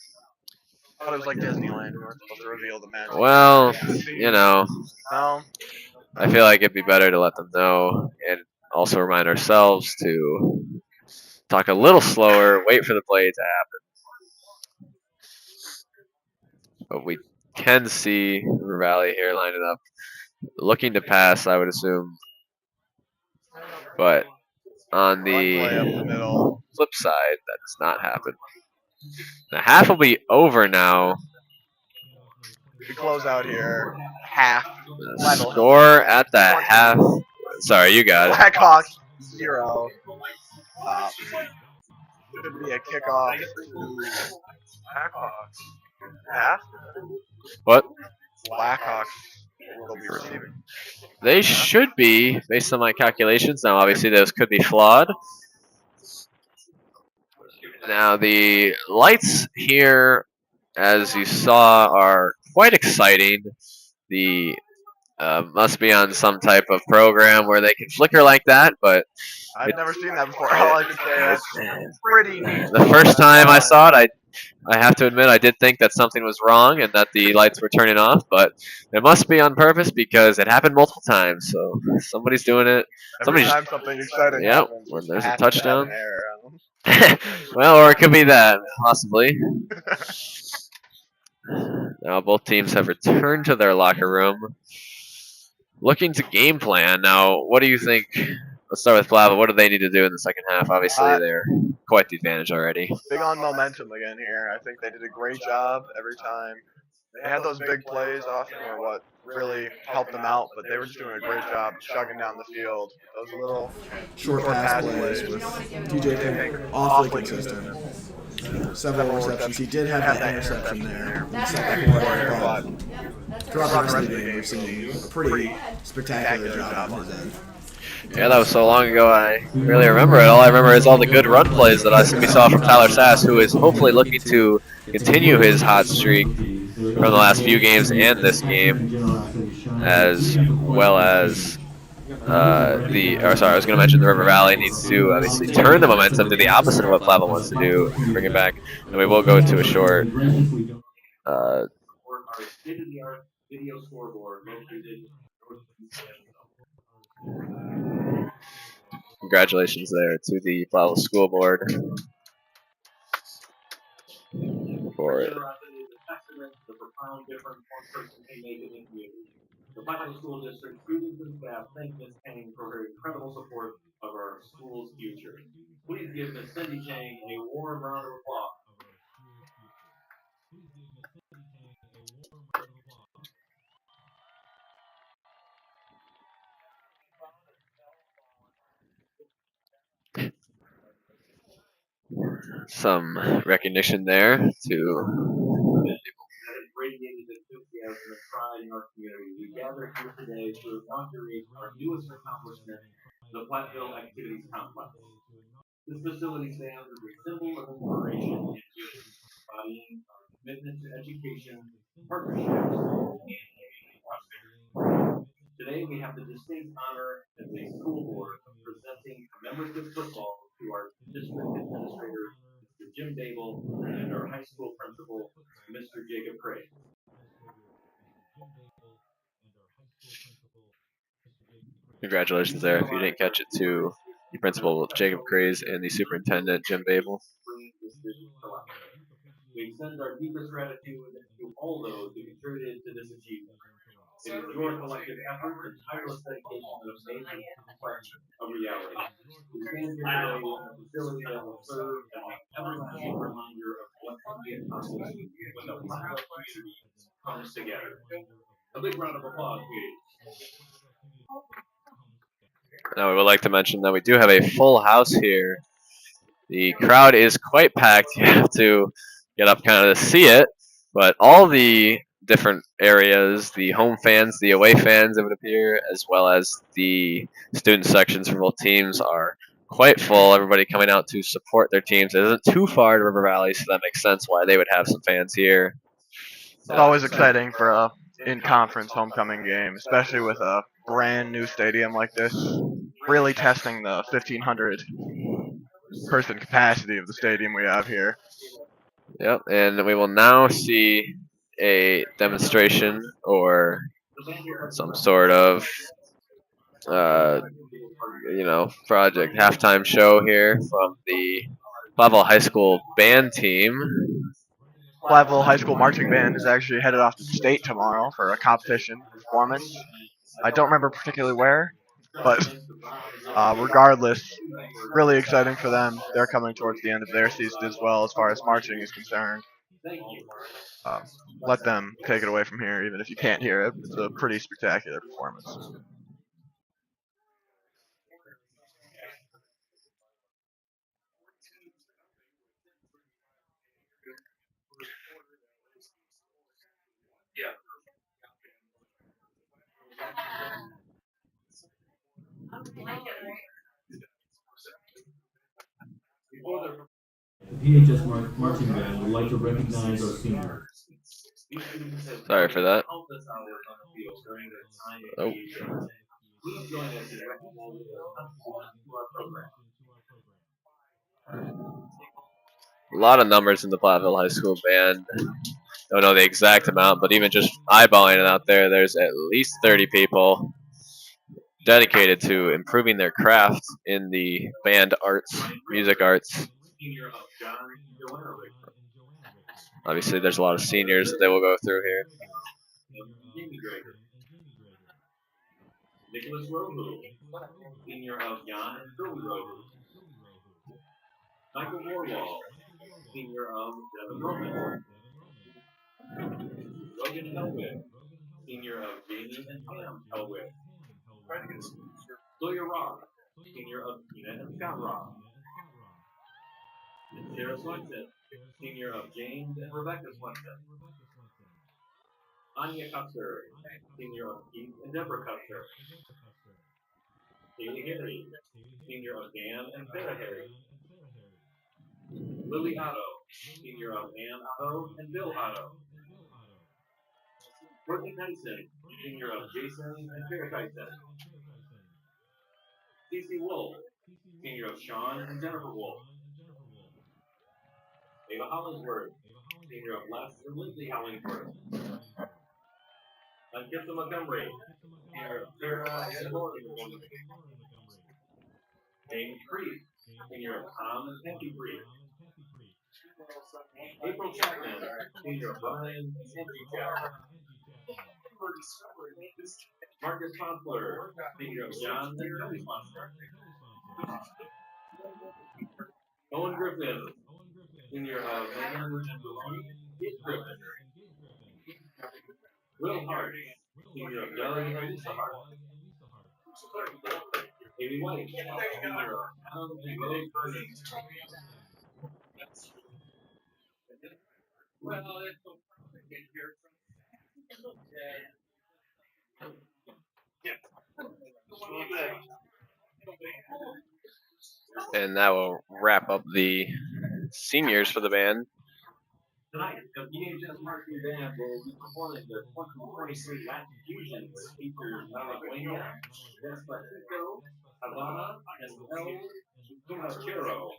I thought it was like Disneyland. We weren't supposed to reveal the magic. Well, No. I feel like it'd be better to let them know, and also remind ourselves to talk a little slower, wait for the play to happen. But we can see River Valley here lining up, looking to pass, I would assume. But on the flip side, that does not happen. The half will be over now. We close out here. Half. Score at the half. Sorry, you got it. Blackhawks 0. Could be a kickoff to Blackhawks. Half? What? Blackhawks will be receiving. They should be, based on my calculations. Now, obviously, those could be flawed. Now, the lights here, as you saw, are quite exciting. The must be on some type of program where they can flicker like that, but I've never seen that before. All I can say is pretty neat. The first time I saw it, I have to admit I did think that something was wrong and that the lights were turning off, but it must be on purpose because it happened multiple times. So somebody's doing it. Every time something exciting happens, when there's a touchdown. Error. Well, or it could be that, possibly. Now both teams have returned to their locker room, looking to game plan. Now, what do you think? Let's start with Platteville. What do they need to do in the second half? Obviously, they're quite the advantage already. Big on momentum again here. I think they did a great job every time. They had those big plays often were what really helped them out, but they were just doing a great job chugging down the field. Those little short pass plays with DJ Pink awfully consistent. Several receptions. He did have that interception there in the second quarter, but throughout the rest of the game, we've seen a pretty spectacular job on his end. Yeah, that was so long ago, I really remember it. All I remember is all the good run plays that we saw from Tyler Sass, who is hopefully looking to continue his hot streak from the last few games and this game, as well as I was going to mention the River Valley needs to obviously turn the momentum to the opposite of what Platteville wants to do, bring it back, and we will go to a short. Congratulations there to the Platteville School Board for it. The Platteville School District students and staff thank Ms. Chang for her incredible support of our school's future. Please give Ms. Cindy Chang a warm round of applause. some recognition there to That has radiated enthusiasm and pride in our community. We gather here today to inaugurate our newest accomplishment, the Platteville Activities Complex. This facility stands as a symbol of inspiration and unity, embodying our commitment to education, partnerships, and community prosperity. Today, we have the distinct honor as a school board of presenting commemorative football to our district administrator, Mr. Jim Dable, and our high school principal, Mr. Jacob Craig. congratulations there if you didn't catch it to the principal Jacob Craze and the superintendent Jim Babel. We extend our deepest gratitude to all those who contributed to this achievement. It is your collective effort and tireless dedication that have made this complex a reality. We stand here today in a facility that will serve as an everlasting reminder of what can be accomplished when the Platteville community comes together. A big round of applause, please. Now we would like to mention that we do have a full house here. The crowd is quite packed. You have to get up kind of to see it, but all the different areas, the home fans, the away fans, it would appear, as well as the student sections for both teams are quite full. Everybody coming out to support their teams. It isn't too far to River Valley, so that makes sense why they would have some fans here. It's always exciting for a in-conference homecoming game, especially with a brand new stadium like this. Really testing the 1,500 person capacity of the stadium we have here. Yep, and we will now see a demonstration or some sort of project halftime show here from the Platteville High School band team. Platteville High School marching band is actually headed off to state tomorrow for a competition performance. I don't remember particularly where, but regardless, really exciting for them. They're coming towards the end of their season as well as far as marching is concerned. Let them take it away from here, even if you can't hear it. It's a pretty spectacular performance. The PHS marching band would like to recognize our seniors. Sorry for that. Oh. A lot of numbers in the Platteville High School band. Don't know the exact amount, but even just eyeballing it out there, there's at least 30 people dedicated to improving their craft in the band arts, music arts. Obviously, there's a lot of seniors that they will go through here. Nicholas Rohu, senior of Jan and Philly Rohu. Michael Warwall, senior of Devin Roman. Logan Helwig, senior of Jamie and Pam Helwig. Sawyer Rock, senior of Tina and Scott Rock. Sarah Swenson, senior of James and Rebecca Swenson. Anya Custer, senior of Keith and Deborah Custer. Haley Harry, senior of Dan and Sarah Harry. Lily Otto, senior of Ann Otto and Bill Otto. Courtney Tyson, senior of Jason and Sarah Tyson. Cece Wolf, senior of Sean and Jennifer Wolf. Ava Hollingsworth, senior of Les and Lindsay Hollingsworth. Ankissa Montgomery, senior of Sarah and Lauren Montgomery. James Priest, senior of Tom and Peggy Priest. April Chapman, senior of Brian and Angie Chapman. Marcus Fonsler, senior of John and Kelly Fonsler. Owen Griffin, senior of Megan and Kate Griffin. Will Hart, senior of Doug and Lisa Hart. Amy White, senior of Adam and Rose Burning. And that will wrap up the seniors for the band. Tonight, the VHS Marching Band will be performing the 2023 Latin Fusion, which features Malagueña, Despacito, Havana, and El Cumachero.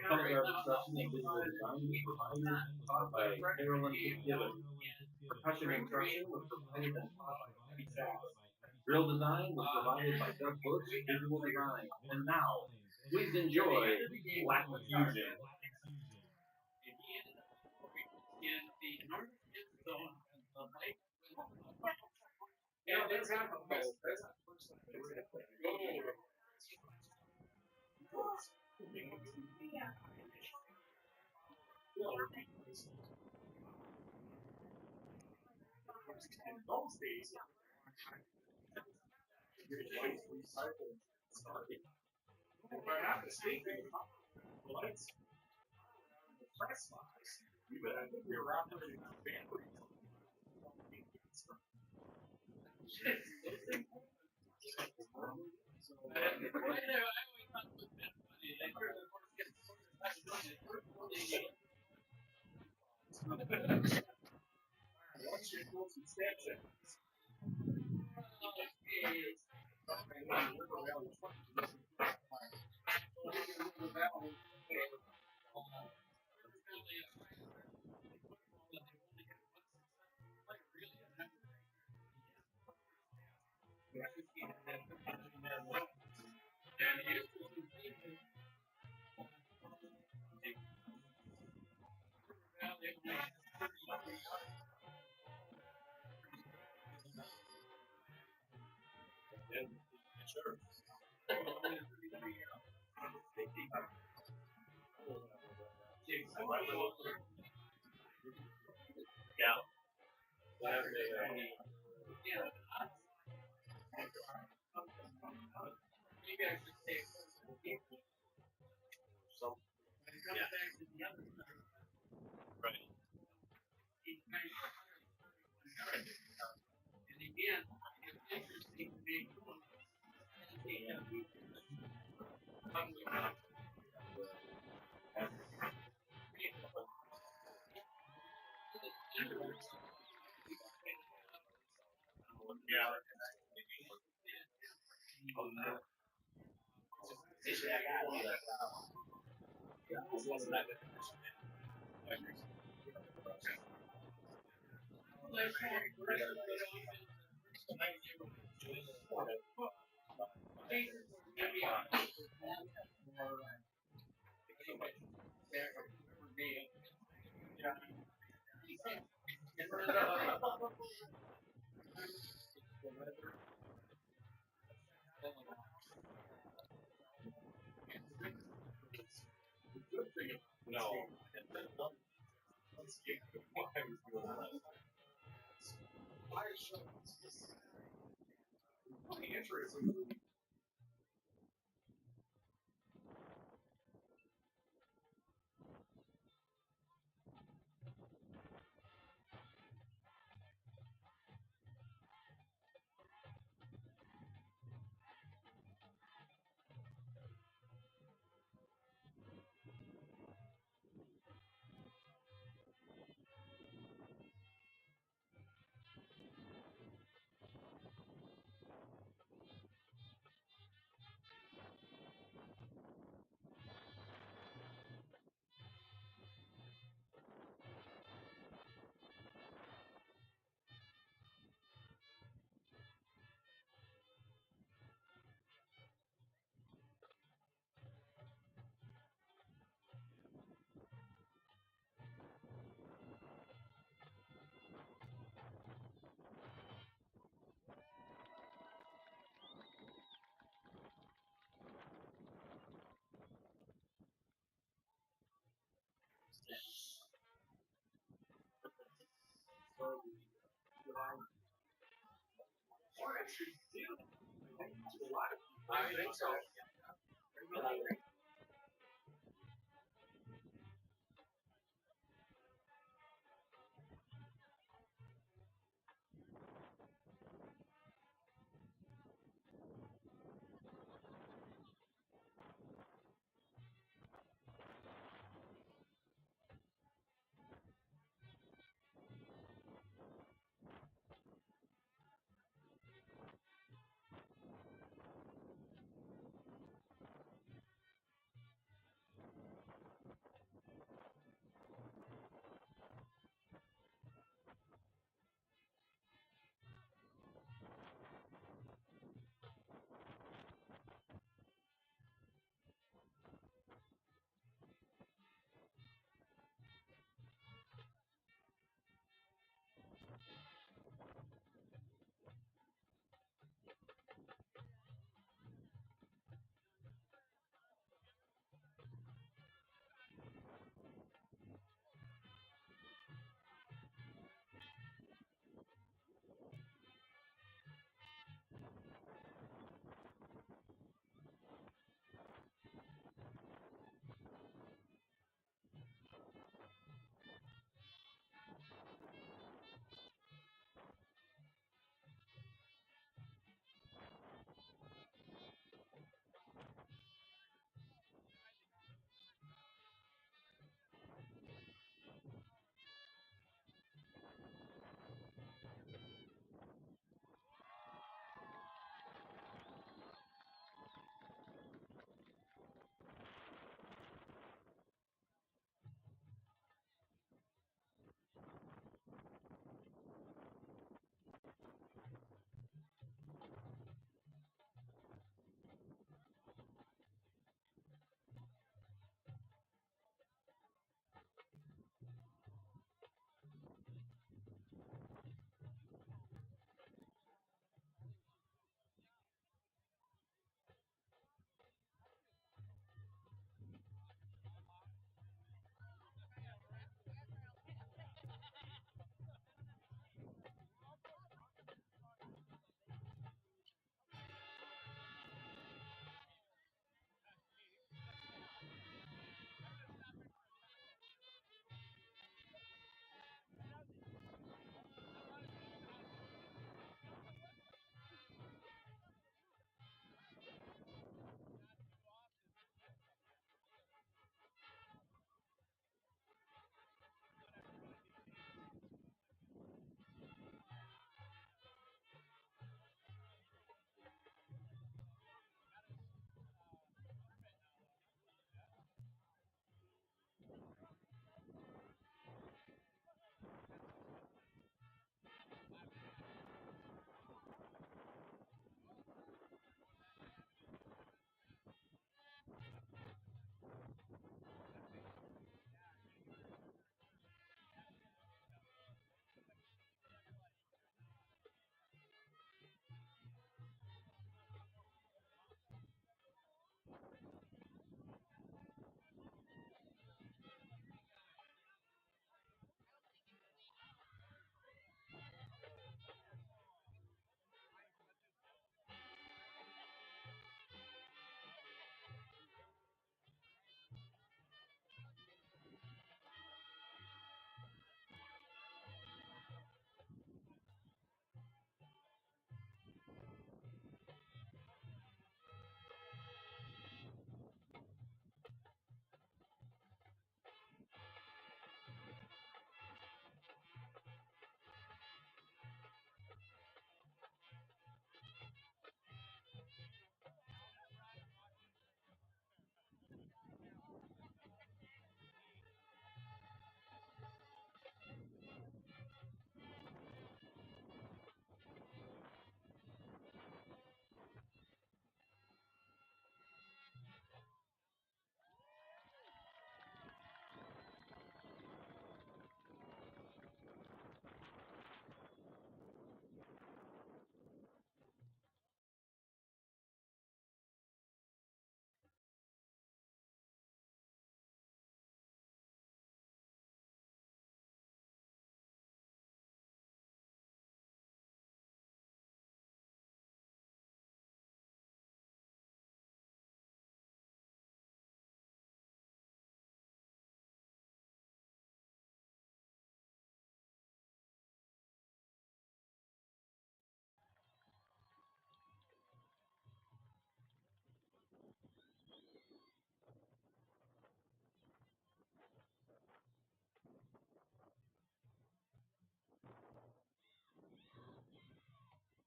Color construction and visual design was provided and taught by Carolyn Fitzgibbon. Percussion instruction was provided and taught by Abby Sass. Drill design was provided by Doug Bush, visual design. And now, please enjoy Latin Fusion.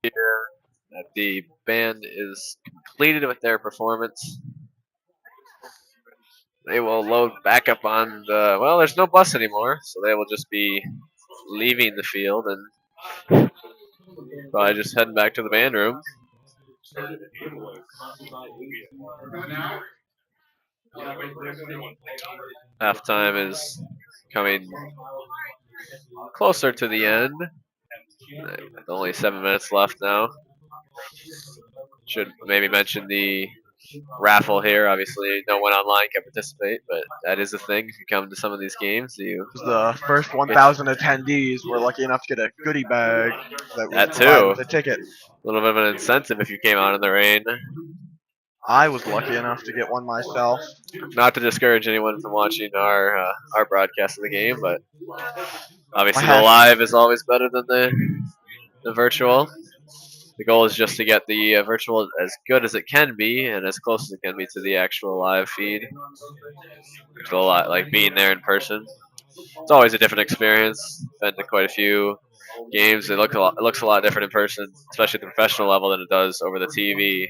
here that the band is completed with their performance. They will load back up on the. Well, there's no bus anymore, so they will just be leaving the field and probably just heading back to the band room. Halftime is coming closer to the end. Only 7 minutes left now. Should maybe mention the raffle here. Obviously, no one online can participate, but that is a thing. If you come to some of these games, you The first 1,000 attendees were lucky enough to get a goodie bag that was That provided too. with a ticket. A little bit of an incentive if you came out in the rain. I was lucky enough to get one myself. Not to discourage anyone from watching our broadcast of the game, but obviously the Wow. live is always better than the virtual. The goal is just to get the virtual as good as it can be and as close as it can be to the actual live feed. It's a lot like being there in person. It's always a different experience. Been to quite a few games. It looks a lot different in person, especially at the professional level, than it does over the TV.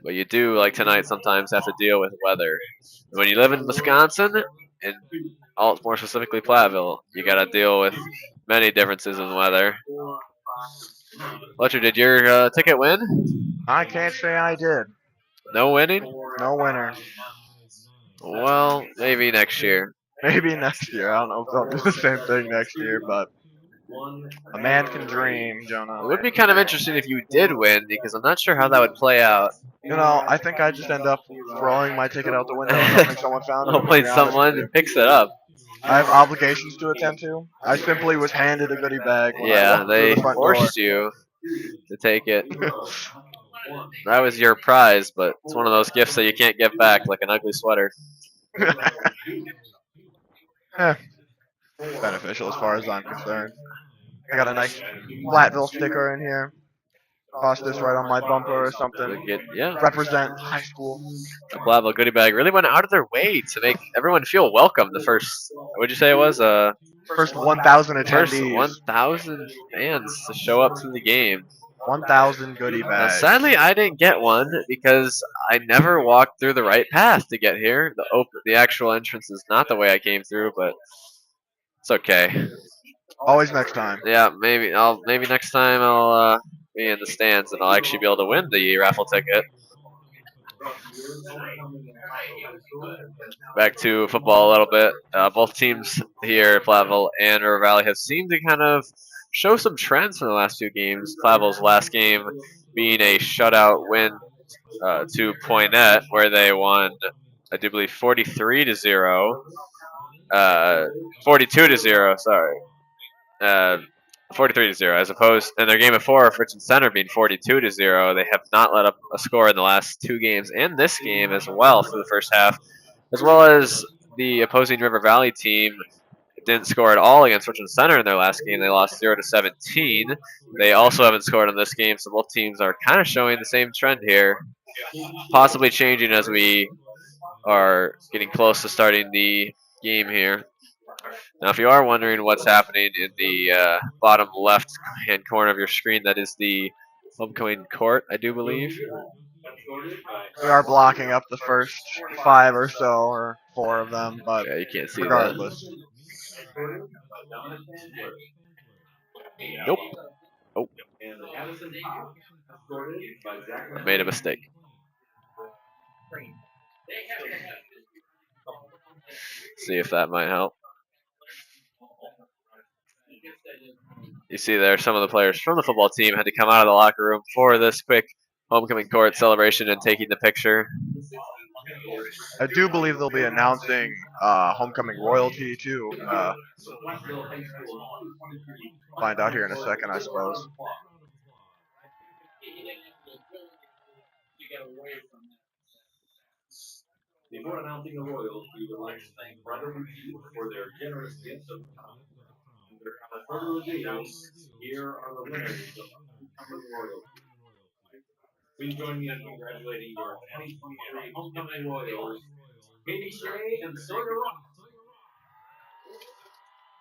But you do, like tonight, sometimes have to deal with weather. When you live in Wisconsin, and more specifically Platteville, you got to deal with many differences in weather. Fletcher, did your ticket win? I can't say I did. No winning? No winner. Well, maybe next year. Maybe next year. I don't know if they'll do the same thing next year, but a man can dream, Jonah. It would be kind of interesting if you did win, because I'm not sure how that would play out. You know, I think I just end up throwing my ticket out the window and hoping someone found it. Hopefully someone picks it up. I have obligations to attend to. I simply was handed a goodie bag when I Yeah, walked through they the front door. forced you to take it. That was your prize, but it's one of those gifts that you can't get back, like an ugly sweater. Eh, beneficial as far as I'm concerned. I got a nice Platteville sticker in here. Toss this right on my bumper or something. Yeah. Represent high school. The Platteville goodie bag really went out of their way to make everyone feel welcome. The first, what'd you say it was? First 1,000 First attendees. 1,000 fans to show up to the game. 1,000 goodie Now, bags. sadly, I didn't get one because I never walked through the right path to get here. The actual entrance is not the way I came through, but it's okay. Always next time. Yeah, maybe next time I'll be in the stands and I'll actually be able to win the raffle ticket. Back to football a little bit. Both teams here, Platteville and River Valley, have seemed to kind of show some trends from the last two games. Platteville's last game being a shutout win to Poinet, where they won, I do believe, 43-0. 42-0, sorry. 43-0, as opposed, in their game before, Richmond Center being 42-0. They have not let up a score in the last two games, and this game as well for the first half, as well as the opposing River Valley team didn't score at all against Richmond Center in their last game. They lost 0-17. They also haven't scored in this game, so both teams are kind of showing the same trend here, possibly changing as we are getting close to starting the game here. Now, if you are wondering what's happening in the bottom left-hand corner of your screen, that is the homecoming court, I do believe. We are blocking up the first 5 or so, or 4 of them, but Yeah, you can't see regardless. that. Nope. Oh. I made a mistake. See if that might help. You see there, some of the players from the football team had to come out of the locker room for this quick homecoming court celebration and taking the picture. I do believe they'll be announcing homecoming royalty too. Find out here in a second, I suppose. Before announcing the Royals, we would like to thank Brother Reed for their generous gift of time. Without further ado, here are the winners of Homecoming Royals. Please join me in congratulating your 2023 Homecoming Royals, Katie Shea and Sawyer Rock.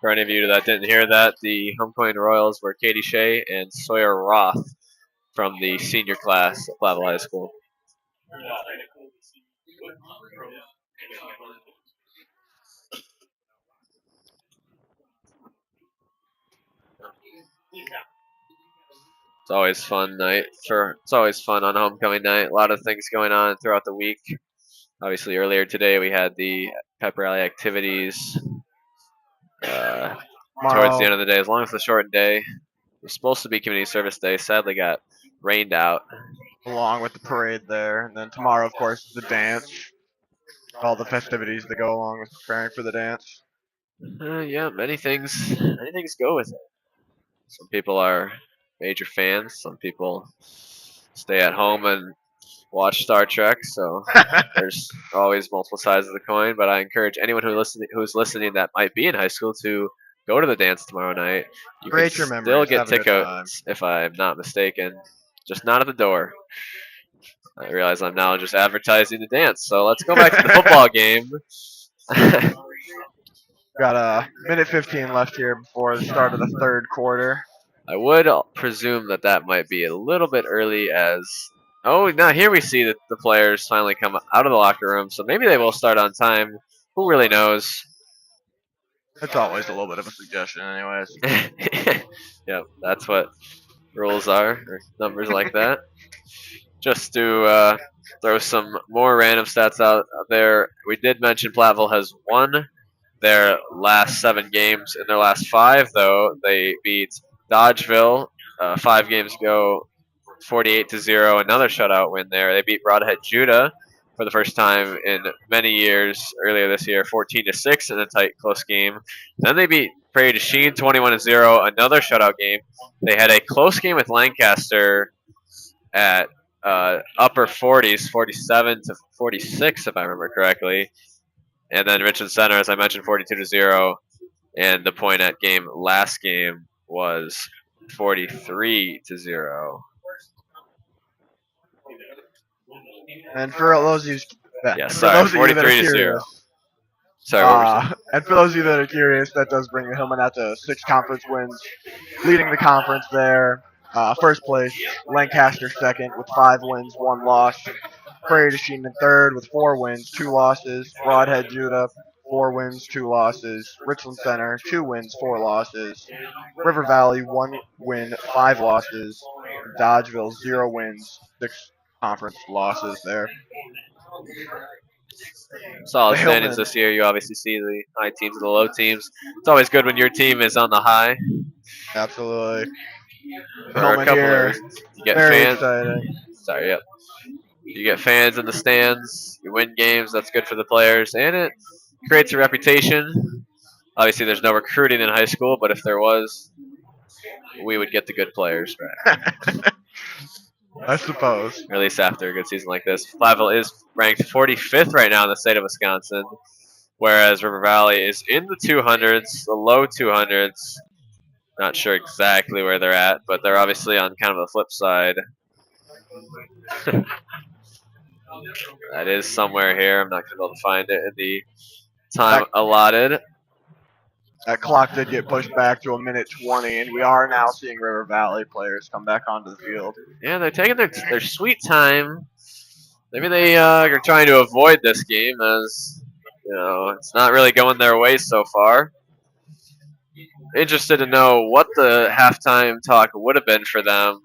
For any of you that didn't hear that, the homecoming Royals were Katie Shea and Sawyer Roth from the senior class at Platteville High School. It's always fun night it's always fun on homecoming night. A lot of things going on throughout the week. Obviously, earlier today we had the pep rally activities. Towards the end of the day, as long as the shortened day, it was supposed to be community service day. Sadly, got rained out. Along with the parade there, and then tomorrow, of course, is the dance. All the festivities that go along with preparing for the dance. Yeah, many things go with it. Some people are major fans. Some people stay at home and watch Star Trek. So there's always multiple sides of the coin. But I encourage anyone who's listening that might be in high school to go to the dance tomorrow night. You Create can your still memories, get have a good time. tickets if I'm not mistaken. Just not at the door. I realize I'm now just advertising the dance. So let's go back to the football game. Got a minute 15 left here before the start of the third quarter. I would presume that might be a little bit early as... Oh, now here we see that the players finally come out of the locker room, so maybe they will start on time. Who really knows? It's always a little bit of a suggestion, anyways. Yep, that's what rules are, or numbers like that. Just to throw some more random stats out there, we did mention Platteville has won their last 7 games. In their last 5, though, they beat Dodgeville 5 games ago, 48-0. Another shutout win there. They beat Broadhead Judah for the first time in many years earlier this year, 14-6 in a tight, close game. Then they beat Prairie du Chien 21-0, another shutout game. They had a close game with Lancaster at upper 40s, 47-46, if I remember correctly. And then Richmond Center, as I mentioned, 42-0. And the point at game last game was 43-0. And for those of you, Yeah, for sorry, those of you that are 43-0. curious, Sorry, what were you saying? and for those of you that are curious, that does bring Hillman out to 6 conference wins, leading the conference there. First place, Lancaster second with 5 wins, 1 loss. Prairie du Chien in third with 4 wins, 2 losses. Broadhead Judah, 4 wins, 2 losses. Richland Center, 2 wins, 4 losses. River Valley, 1 win, 5 losses. Dodgeville, 0 wins, 6 conference losses there. Solid The standings Hillman. this year. You obviously see the high teams and the low teams. It's always good when your team is on the high. Absolutely. For a Hillman couple here, of reasons. You get very fans. exciting. Sorry, yep. You get fans in the stands. You win games. That's good for the players, and it creates a reputation. Obviously, there's no recruiting in high school, but if there was, we would get the good players back. I suppose. Or at least after a good season like this. Platteville is ranked 45th right now in the state of Wisconsin, whereas River Valley is in the 200s, the low 200s. Not sure exactly where they're at, but they're obviously on kind of the flip side. That is somewhere here. I'm not going to be able to find it in the time allotted. That clock did get pushed back to a minute 20, and we are now seeing River Valley players come back onto the field. Yeah, they're taking their sweet time. Maybe they are trying to avoid this game as, you know, it's not really going their way so far. Interested to know what the halftime talk would have been for them.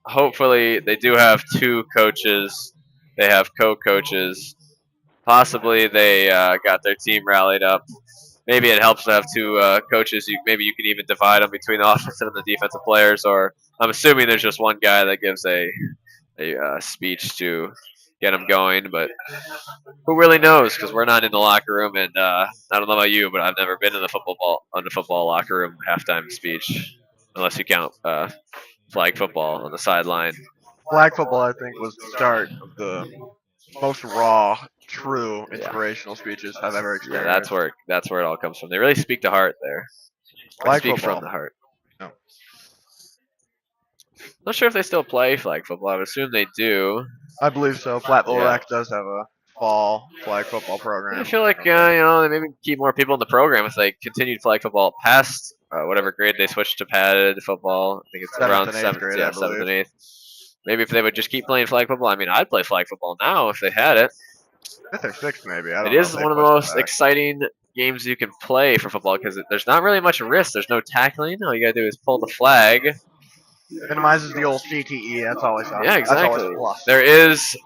Hopefully, they do have 2 coaches. They have co-coaches. Possibly they got their team rallied up. Maybe it helps to have 2 coaches. Maybe you can even divide them between the offensive and the defensive players. Or I'm assuming there's just one guy that gives a speech to get them going. But who really knows? Because we're not in the locker room, and I don't know about you, but I've never been in the football locker room halftime speech, unless you count flag football on the sideline. Flag football, I think, was the start of the most raw, true, inspirational speeches I've ever experienced. Yeah, that's where it all comes from. They really speak to heart there. Flag Speak football. from the heart. No. Not sure if they still play flag football. I would assume they do. I believe so. Platteville Yeah. Rec does have a fall flag football I program. feel like they maybe keep more people in the program if they continued flag football past whatever grade they switched to padded football. I think it's Seventh around and eighth seventh, grade, yeah, I seventh and believe. eighth. Maybe if they would just keep playing flag football. I mean, I'd play flag football now if they had it. Fifth or sixth, maybe. I It don't know if is they one of the pushed it most back. exciting games you can play for football because there's not really much risk. There's no tackling. All you gotta do is pull the flag. Minimizes the old CTE. That's always Yeah, That's always exactly. a plus. There is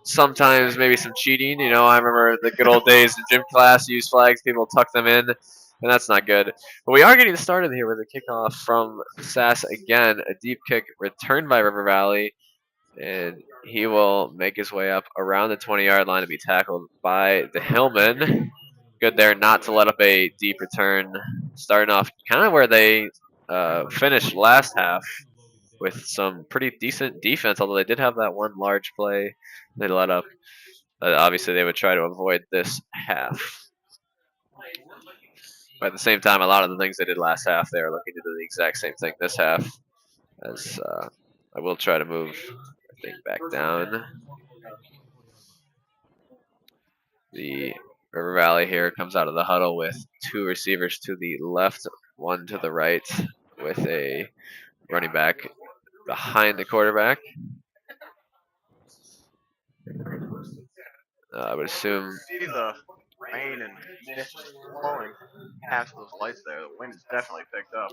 sometimes maybe some cheating. I remember the good old days in gym class. You use flags, people tuck them in, and that's not good. But we are getting started here with a kickoff from Sass again. A deep kick returned by River Valley, and he will make his way up around the 20-yard line to be tackled by the Hillman. Good there not to let up a deep return, starting off kind of where they finished last half with some pretty decent defense, although they did have that one large play they let up. Obviously, they would try to avoid this half. But at the same time, a lot of the things they did last half, they are looking to do the exact same thing this half. As I will try to move the thing back down. The River Valley here comes out of the huddle with two receivers to the left, one to the right, with a running back behind the quarterback. I would assume. See the rain and mist flowing past those lights there. The wind has definitely picked up.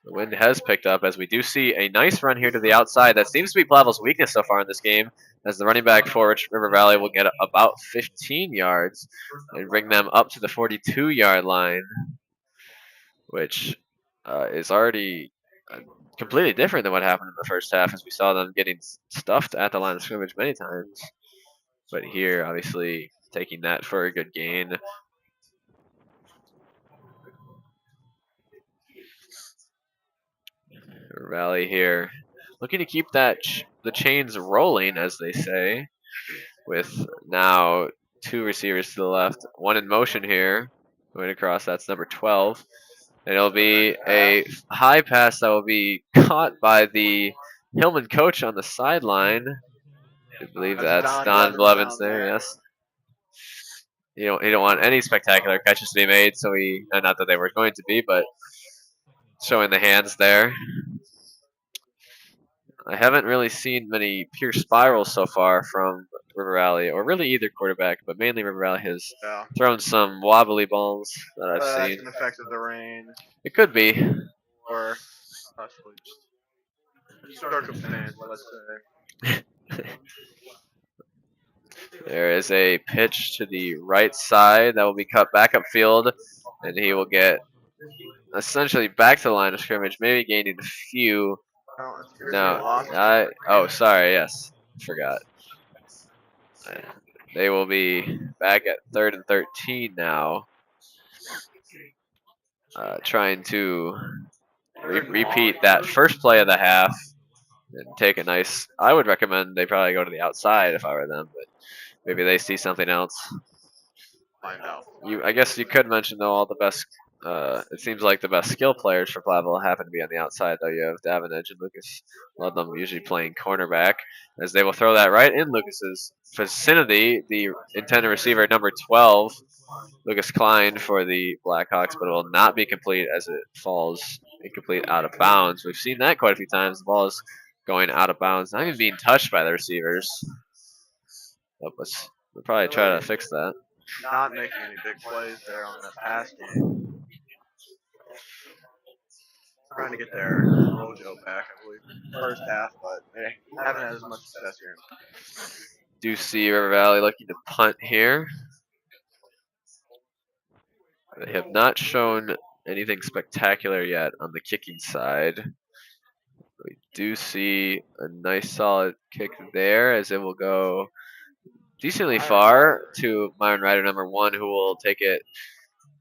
The wind has picked up as we do see a nice run here to the outside. That seems to be Platteville's weakness so far in this game, as the running back for River Valley will get about 15 yards and bring them up to the 42-yard line, which is already completely different than what happened in the first half, as we saw them getting stuffed at the line of scrimmage many times. But here, obviously, taking that for a good gain. River Valley here looking to keep that the chains rolling, as they say, with now two receivers to the left, one in motion here, going across. That's number 12. And it'll be a high pass that will be caught by the Hillman coach on the sideline. I believe that's Don Blevins there. Yes. He don't want any spectacular catches to be made, so not that they were going to be, but showing the hands there. I haven't really seen many pure spirals so far from River Valley, or really either quarterback, but mainly River Valley has thrown some wobbly balls that I've seen. That's an effect of the rain. It could be. Or possibly just circumstance, let's say. There is a pitch to the right side that will be cut back upfield, and he will get essentially back to the line of scrimmage, maybe gaining a few. Sorry, yes, forgot. They will be back at 3rd and 13 now, trying to repeat that first play of the half and take a nice. I would recommend they probably go to the outside if I were them, but maybe they see something else. Find out. I guess you could mention though all the best. It seems like the best skill players for Platteville happen to be on the outside. Though you have Davenage and Lucas Ludlam usually playing cornerback, as they will throw that right in Lucas's vicinity. The intended receiver, number 12, Lucas Klein for the Blackhawks, but it will not be complete as it falls incomplete out of bounds. We've seen that quite a few times. The ball is going out of bounds, not even being touched by the receivers. We'll probably try to fix that. Not making any big plays there on that pass game. Trying to get their mojo back, I believe, first half, but they haven't had as much success here. Do see River Valley looking to punt here. They have not shown anything spectacular yet on the kicking side. We do see a nice solid kick there, as it will go decently far to Myron Ryder, number 1, who will take it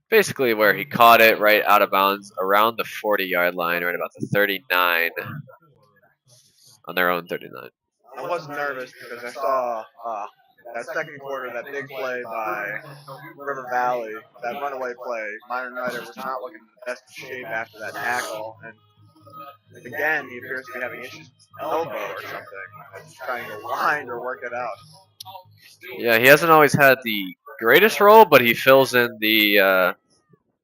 basically where he caught it, right out of bounds around the 40-yard line, right about the 39, on their own 39. I was nervous because I saw that second quarter, that big play by River Valley, that runaway play. Myron Ryder was not looking in the best shape after that tackle, and again, he appears to be having issues with his elbow or something. He's trying to wind or work it out. Yeah, he hasn't always had the greatest role, but he fills in the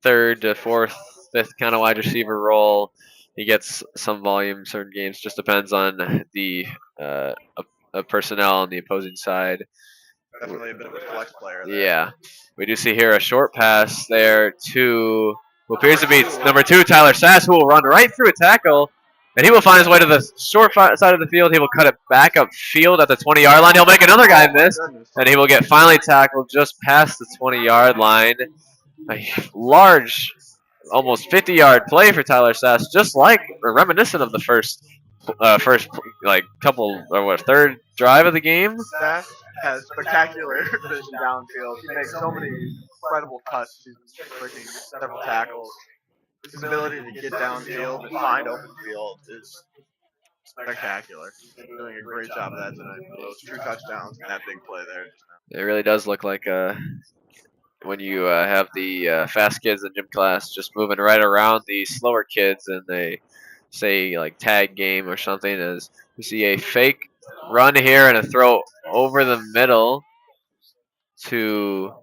third to fourth, fifth kind of wide receiver role. He gets some volume certain games. Just depends on the personnel on the opposing side. Definitely a bit of a flex player there. Yeah, we do see here a short pass there to who appears to be number 2, Tyler Sass, who will run right through a tackle, and he will find his way to the short side of the field. He will cut it back up field at the 20-yard line. He'll make another guy miss, and he will get finally tackled just past the 20-yard line. A large, almost 50-yard play for Tyler Sass, just like or reminiscent of the first like couple or third drive of the game. Sass has spectacular vision downfield. He makes so many incredible cuts. He's breaking several tackles. His ability to get downfield and find open field is spectacular. Doing a great job of that tonight. Those 2 touchdowns and that big play there. It really does look like when you have the fast kids in gym class just moving right around the slower kids and they say like tag game or something. As we see a fake run here and a throw over the middle to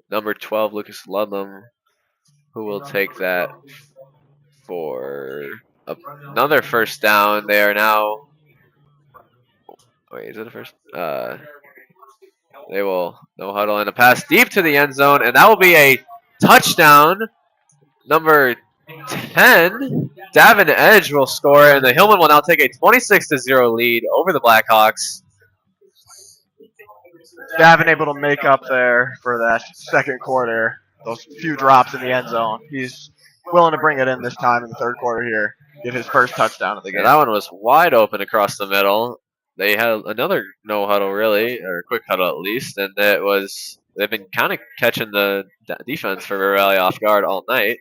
number 12, Lucas Ludlam, who will take that for another first down. They are now. Wait, is it a first? They will no huddle and a pass deep to the end zone, and that will be a touchdown. Number 10, Davin Edge will score, and the Hillman will now take a 26-0 lead over the Blackhawks. Davin able to make up there for that second quarter. Those few drops in the end zone. He's willing to bring it in this time in the third quarter here. Get his first touchdown of the game. Yeah, that one was wide open across the middle. They had another no huddle, really, or quick huddle at least, and they've been kind of catching the defense for River Valley off guard all night.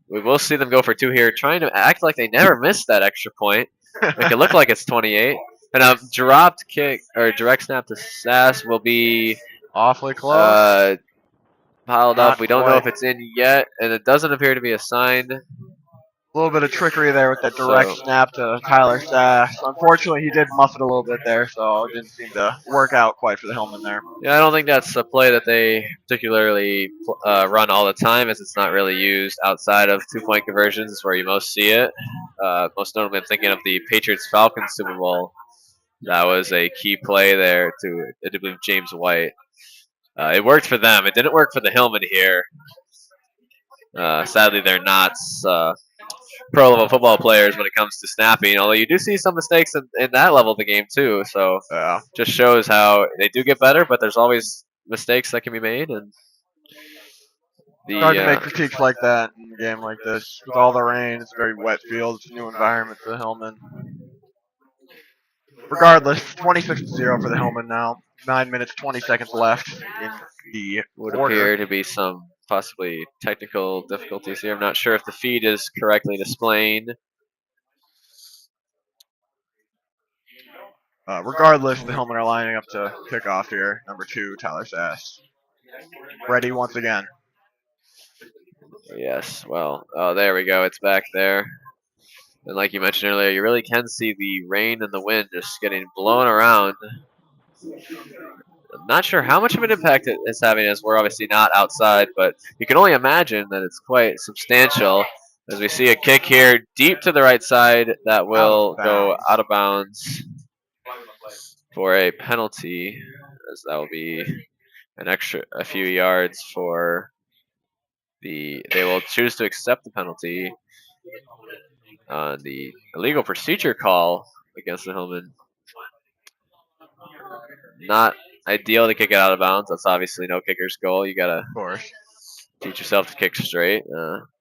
We will see them go for 2 here, trying to act like they never missed that extra point. Make it look like it's 28. And a dropped kick or direct snap to Sass will be awfully close. Piled Not up. We don't know if it's in yet, and it doesn't appear to be assigned. A little bit of trickery there with that direct snap to Tyler Sass. Unfortunately, he did muff it a little bit there, so it didn't seem to work out quite for the Hillman there. Yeah, I don't think that's a play that they particularly run all the time, as it's not really used outside of 2-point conversions where you most see it. Most notably, I'm thinking of the Patriots-Falcons Super Bowl. That was a key play there to, I believe, James White. It worked for them. It didn't work for the Hillman here. Sadly, they're not pro-level football players when it comes to snapping, although you do see some mistakes in that level of the game too. So just shows how they do get better, but there's always mistakes that can be made. And hard to make critiques like that in a game like this. With all the rain, it's a very wet field. It's a new environment for the Hillman. Regardless, 26-0 for the Hillman now. 9 minutes, 20 seconds left in the would quarter. appear to be some possibly technical difficulties here. I'm not sure if the feed is correctly displayed. Regardless, the Hillman are lining up to kick off here. Number 2, Tyler Sass. Ready once again. Yes, well, oh, there we go. It's back there. And like you mentioned earlier, you really can see the rain and the wind just getting blown around. I'm not sure how much of an impact it's having, as we're obviously not outside, but you can only imagine that it's quite substantial. As we see a kick here deep to the right side that will go out of bounds for a penalty, as that will be a few yards for they will choose to accept the penalty on the illegal procedure call against the Hillman. Not ideal to kick it out of bounds. That's obviously no kicker's goal. You gotta teach yourself to kick straight,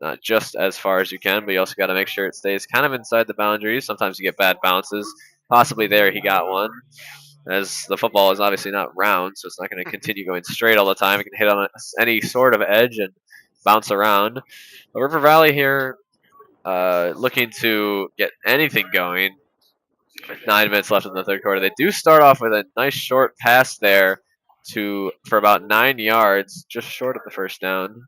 not just as far as you can, but you also got to make sure it stays kind of inside the boundaries. Sometimes you get bad bounces. Possibly there he got one, as the football is obviously not round, so it's not going to continue going straight all the time. It can hit on any sort of edge and bounce around. But River Valley here looking to get anything going. With 9 minutes left in the third quarter, they do start off with a nice short pass there for about 9 yards, just short of the first down.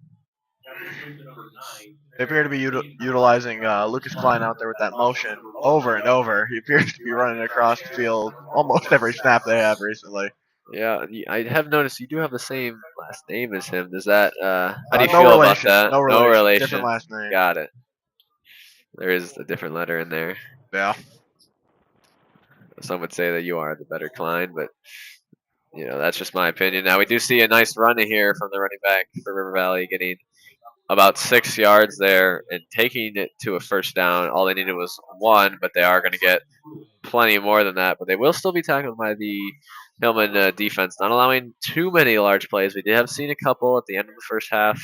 They appear to be utilizing Lucas Klein out there with that motion over and over. He appears to be running across the field almost every snap they have recently. Yeah, I have noticed you do have the same last name as him. Does that how do you No feel relation. about that? No relation. Different relation. last name. Got it. There is a different letter in there. Yeah. Some would say that you are the better Klein, but that's just my opinion. Now we do see a nice run here from the running back for River Valley, getting about 6 yards there and taking it to a first down. All they needed was 1, but they are going to get plenty more than that. But they will still be tackled by the Hillman defense, not allowing too many large plays. We did have seen a couple at the end of the first half,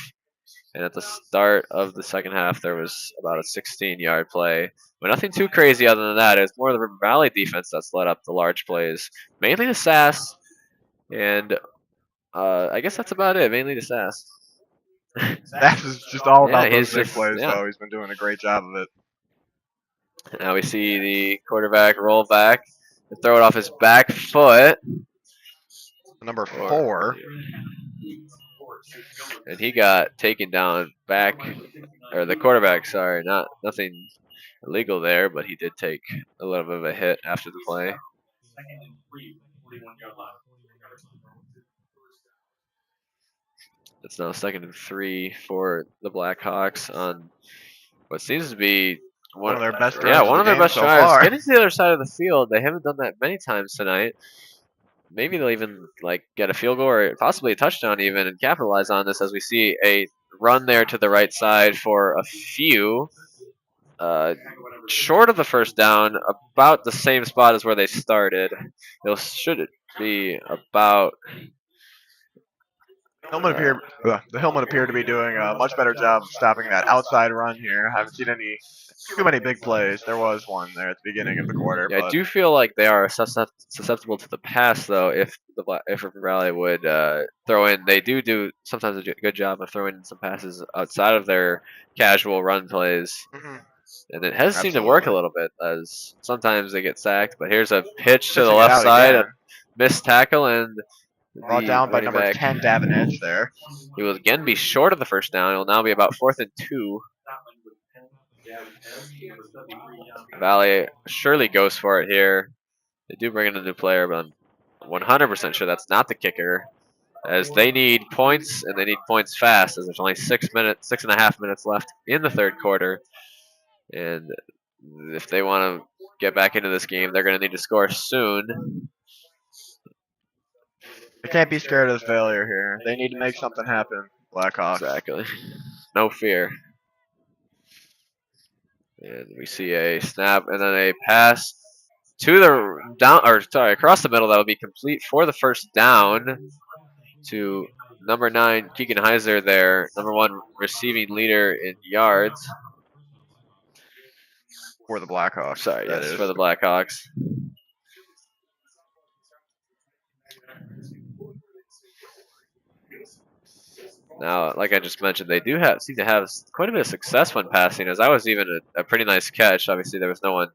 and at the start of the second half, there was about a 16-yard play. But nothing too crazy other than that. It's more the River Valley defense that's led up the large plays, mainly to Sass, and I guess that's about it, mainly to Sass. That is just all Yeah, about those he's big just- plays, yeah. though. He's been doing a great job of it. Now we see the quarterback roll back and throw it off his back foot. Number 4. And he got taken down back, or the quarterback, sorry, nothing illegal there, but he did take a little bit of a hit after the play. It's now 2nd and 3 for the Blackhawks on what seems to be One of their best drives. Yeah, of one the of their game best so drives. far. Getting to the other side of the field, they haven't done that many times tonight. Maybe they'll even get a field goal or possibly a touchdown even and capitalize on this as we see a run there to the right side for a few. Short of the first down, about the same spot as where they started. It should be about. The Hillman appeared to be doing a much better job of stopping that outside run here. I haven't seen too many big plays. There was one there at the beginning of the quarter. Yeah, but I do feel like they are susceptible to the pass though. If River Valley would throw in, they do sometimes a good job of throwing in some passes outside of their casual run plays. Mhm. And it has seemed to work a little bit, as sometimes they get sacked. But here's a pitch to the Pitching it left out side, a again. missed tackle, and Brought down by number 10, Davenich there. He will again be short of the first down. It will now be about 4th and 2. Valley surely goes for it here. They do bring in a new player, but I'm 100% sure that's not the kicker, as they need points, and they need points fast, as there's only 6.5 minutes left in the third quarter. And if they want to get back into this game, they're going to need to score soon. They can't be scared of failure here. They need to make something happen, Blackhawks. Exactly. No fear. And we see a snap and then a pass to the across the middle that will be complete for the first down to number 9, Keegan Heiser there, number 1 receiving leader in yards. For the Blackhawks. Sorry, yes, for the Blackhawks. Now, like I just mentioned, they do seem to have quite a bit of success when passing, as that was even a pretty nice catch. Obviously, there was no one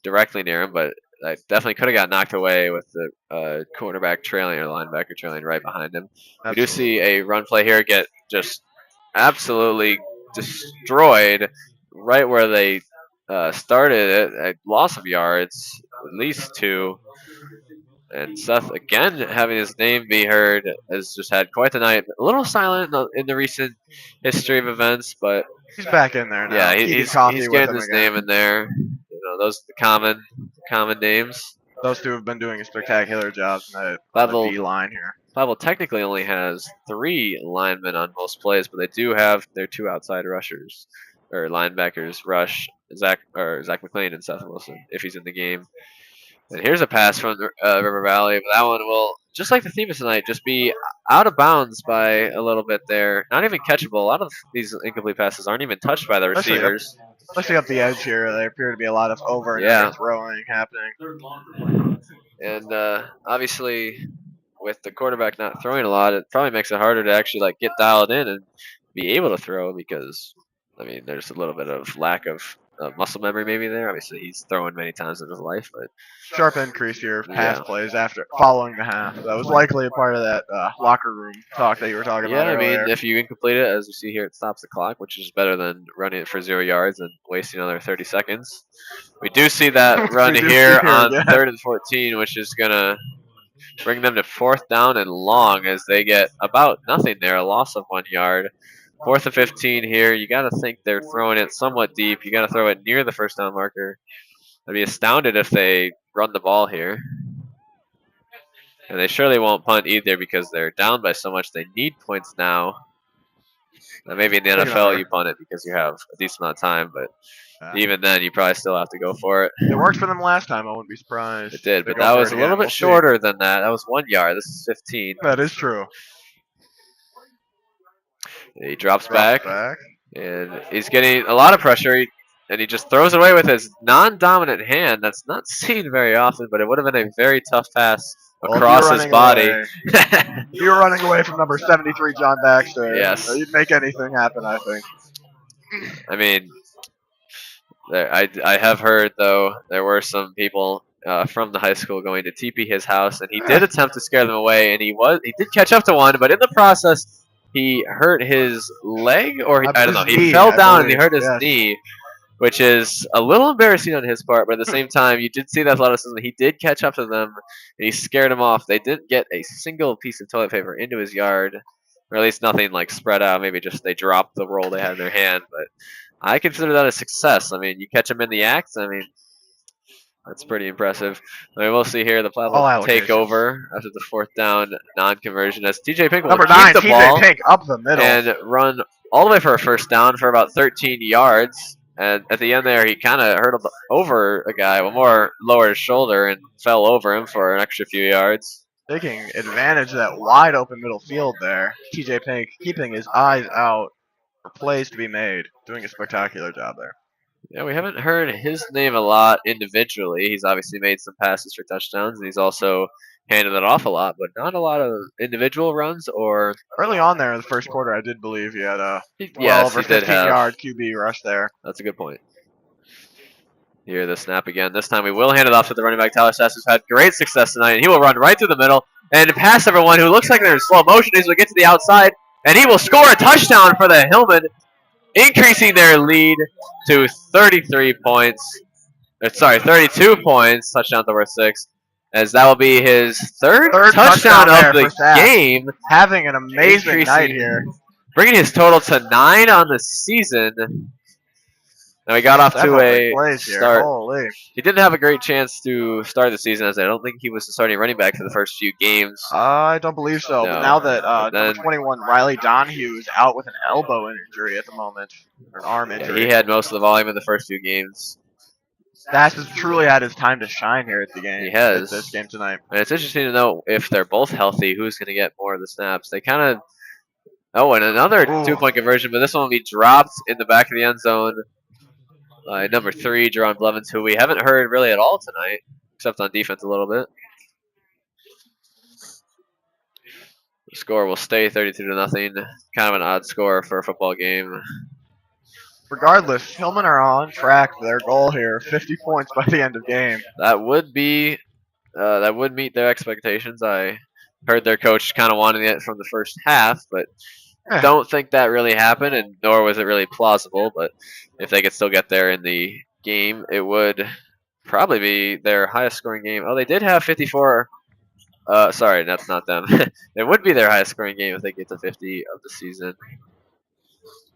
directly near him, but I definitely could have got knocked away with the cornerback trailing or linebacker trailing right behind him. Absolutely. We do see a run play here get just absolutely destroyed right where they started it, a loss of yards, at least 2. And Seth, again, having his name be heard, has just had quite the night. A little silent in the recent history of events, but he's back in there now. Yeah, he's getting his name in there. Those are the common names. Those two have been doing a spectacular job tonight on the D line here. Platteville technically only has 3 linemen on most plays, but they do have their 2 outside rushers or linebackers rush Zach McLean and Seth Wilson if he's in the game. And here's a pass from River Valley. But that one will, just like the theme of tonight, just be out of bounds by a little bit there. Not even catchable. A lot of these incomplete passes aren't even touched by the receivers. Especially up the edge here. There appear to be a lot of over and under throwing happening. And obviously, with the quarterback not throwing a lot, it probably makes it harder to actually get dialed in and be able to throw because, there's a little bit of lack of muscle memory maybe there. Obviously, he's thrown many times in his life, but sharp increase here pass plays following the half. That was likely a part of that locker room talk that you were talking about earlier. If you incomplete it, as you see here, it stops the clock, which is better than running it for 0 yards and wasting another 30 seconds. We do see that run here on 3rd and 14, which is gonna bring them to 4th down and long as they get about nothing there, a loss of 1 yard. 4th and 15 here. You got to think they're throwing it somewhat deep. You got to throw it near the first down marker. I'd be astounded if they run the ball here. And they surely won't punt either because they're down by so much. They need points now. Now maybe in the NFL you punt it because you have a decent amount of time, but even then you probably still have to go for it. It worked for them last time. I wouldn't be surprised. It did, but that was a little bit shorter than that. That was 1 yard. This is 15. That is true. He drops back, and he's getting a lot of pressure, and he just throws it away with his non-dominant hand. That's not seen very often, but it would have been a very tough pass across his body. If you were running away from number 73, John Baxter, yes, you'd make anything happen, I think. I mean, I have heard, though, there were some people from the high school going to TP his house, and he did attempt to scare them away, and he did catch up to one, but in the process, he hurt his leg, or I don't know. He fell down and he hurt his knee, which is a little embarrassing on his part. But at the same time, you did see the athleticism. He did catch up to them, and he scared them off. They didn't get a single piece of toilet paper into his yard, or at least nothing like spread out. Maybe just they dropped the roll they had in their hand. But I consider that a success. I mean, you catch him in the act. I mean, that's pretty impressive. I mean, we'll see here. The Platteville take over after the 4th down non-conversion as TJ Pink will keep the ball Pink up the middle and run all the way for a first down for about 13 yards. And at the end there, he kind of hurdled over a guy, one more lowered his shoulder and fell over him for an extra few yards. Taking advantage of that wide open middle field there. TJ Pink keeping his eyes out for plays to be made. Doing a spectacular job there. Yeah, we haven't heard his name a lot individually. He's obviously made some passes for touchdowns, and he's also handed it off a lot, but not a lot of individual runs or... Early on there in the first quarter, I did believe he had a 12 or 15-yard QB rush there. That's a good point. Here, the snap again. This time we will hand it off to the running back, Tyler Sass, who's had great success tonight, and he will run right through the middle and pass everyone who looks like they're in slow motion. He's going to get to the outside, and he will score a touchdown for the Hillmen, increasing their lead to 33 points. Sorry, 32 points. Touchdown to worth 6. As that will be his third touchdown of the game. Having an amazing night here. Bringing his total to 9 on the season. Now he got off to a start. Holy. He didn't have a great chance to start the season, as I don't think he was the starting running back for the first few games. I don't believe so. No. But now that number 21, Riley Donahue, is out with an elbow injury at the moment, or an arm injury. Yeah, he had most of the volume in the first few games. Stas has truly had his time to shine here at the game. He has. This game tonight. And it's interesting to know if they're both healthy, who's going to get more of the snaps. They kind of... Oh, and another 2-point conversion, but this one will be dropped in the back of the end zone by number 3, Jerron Blevins, who we haven't heard really at all tonight, except on defense a little bit. The score will stay 32-0. Kind of an odd score for a football game. Regardless, Hillmen are on track for their goal here, 50 points by the end of game. That would be, that would meet their expectations. I heard their coach kind of wanting it from the first half, but don't think that really happened, and nor was it really plausible. But if they could still get there in the game, it would probably be their highest scoring game. Oh, they did have 54. Sorry, that's not them. It would be their highest scoring game if they get to 50 of the season.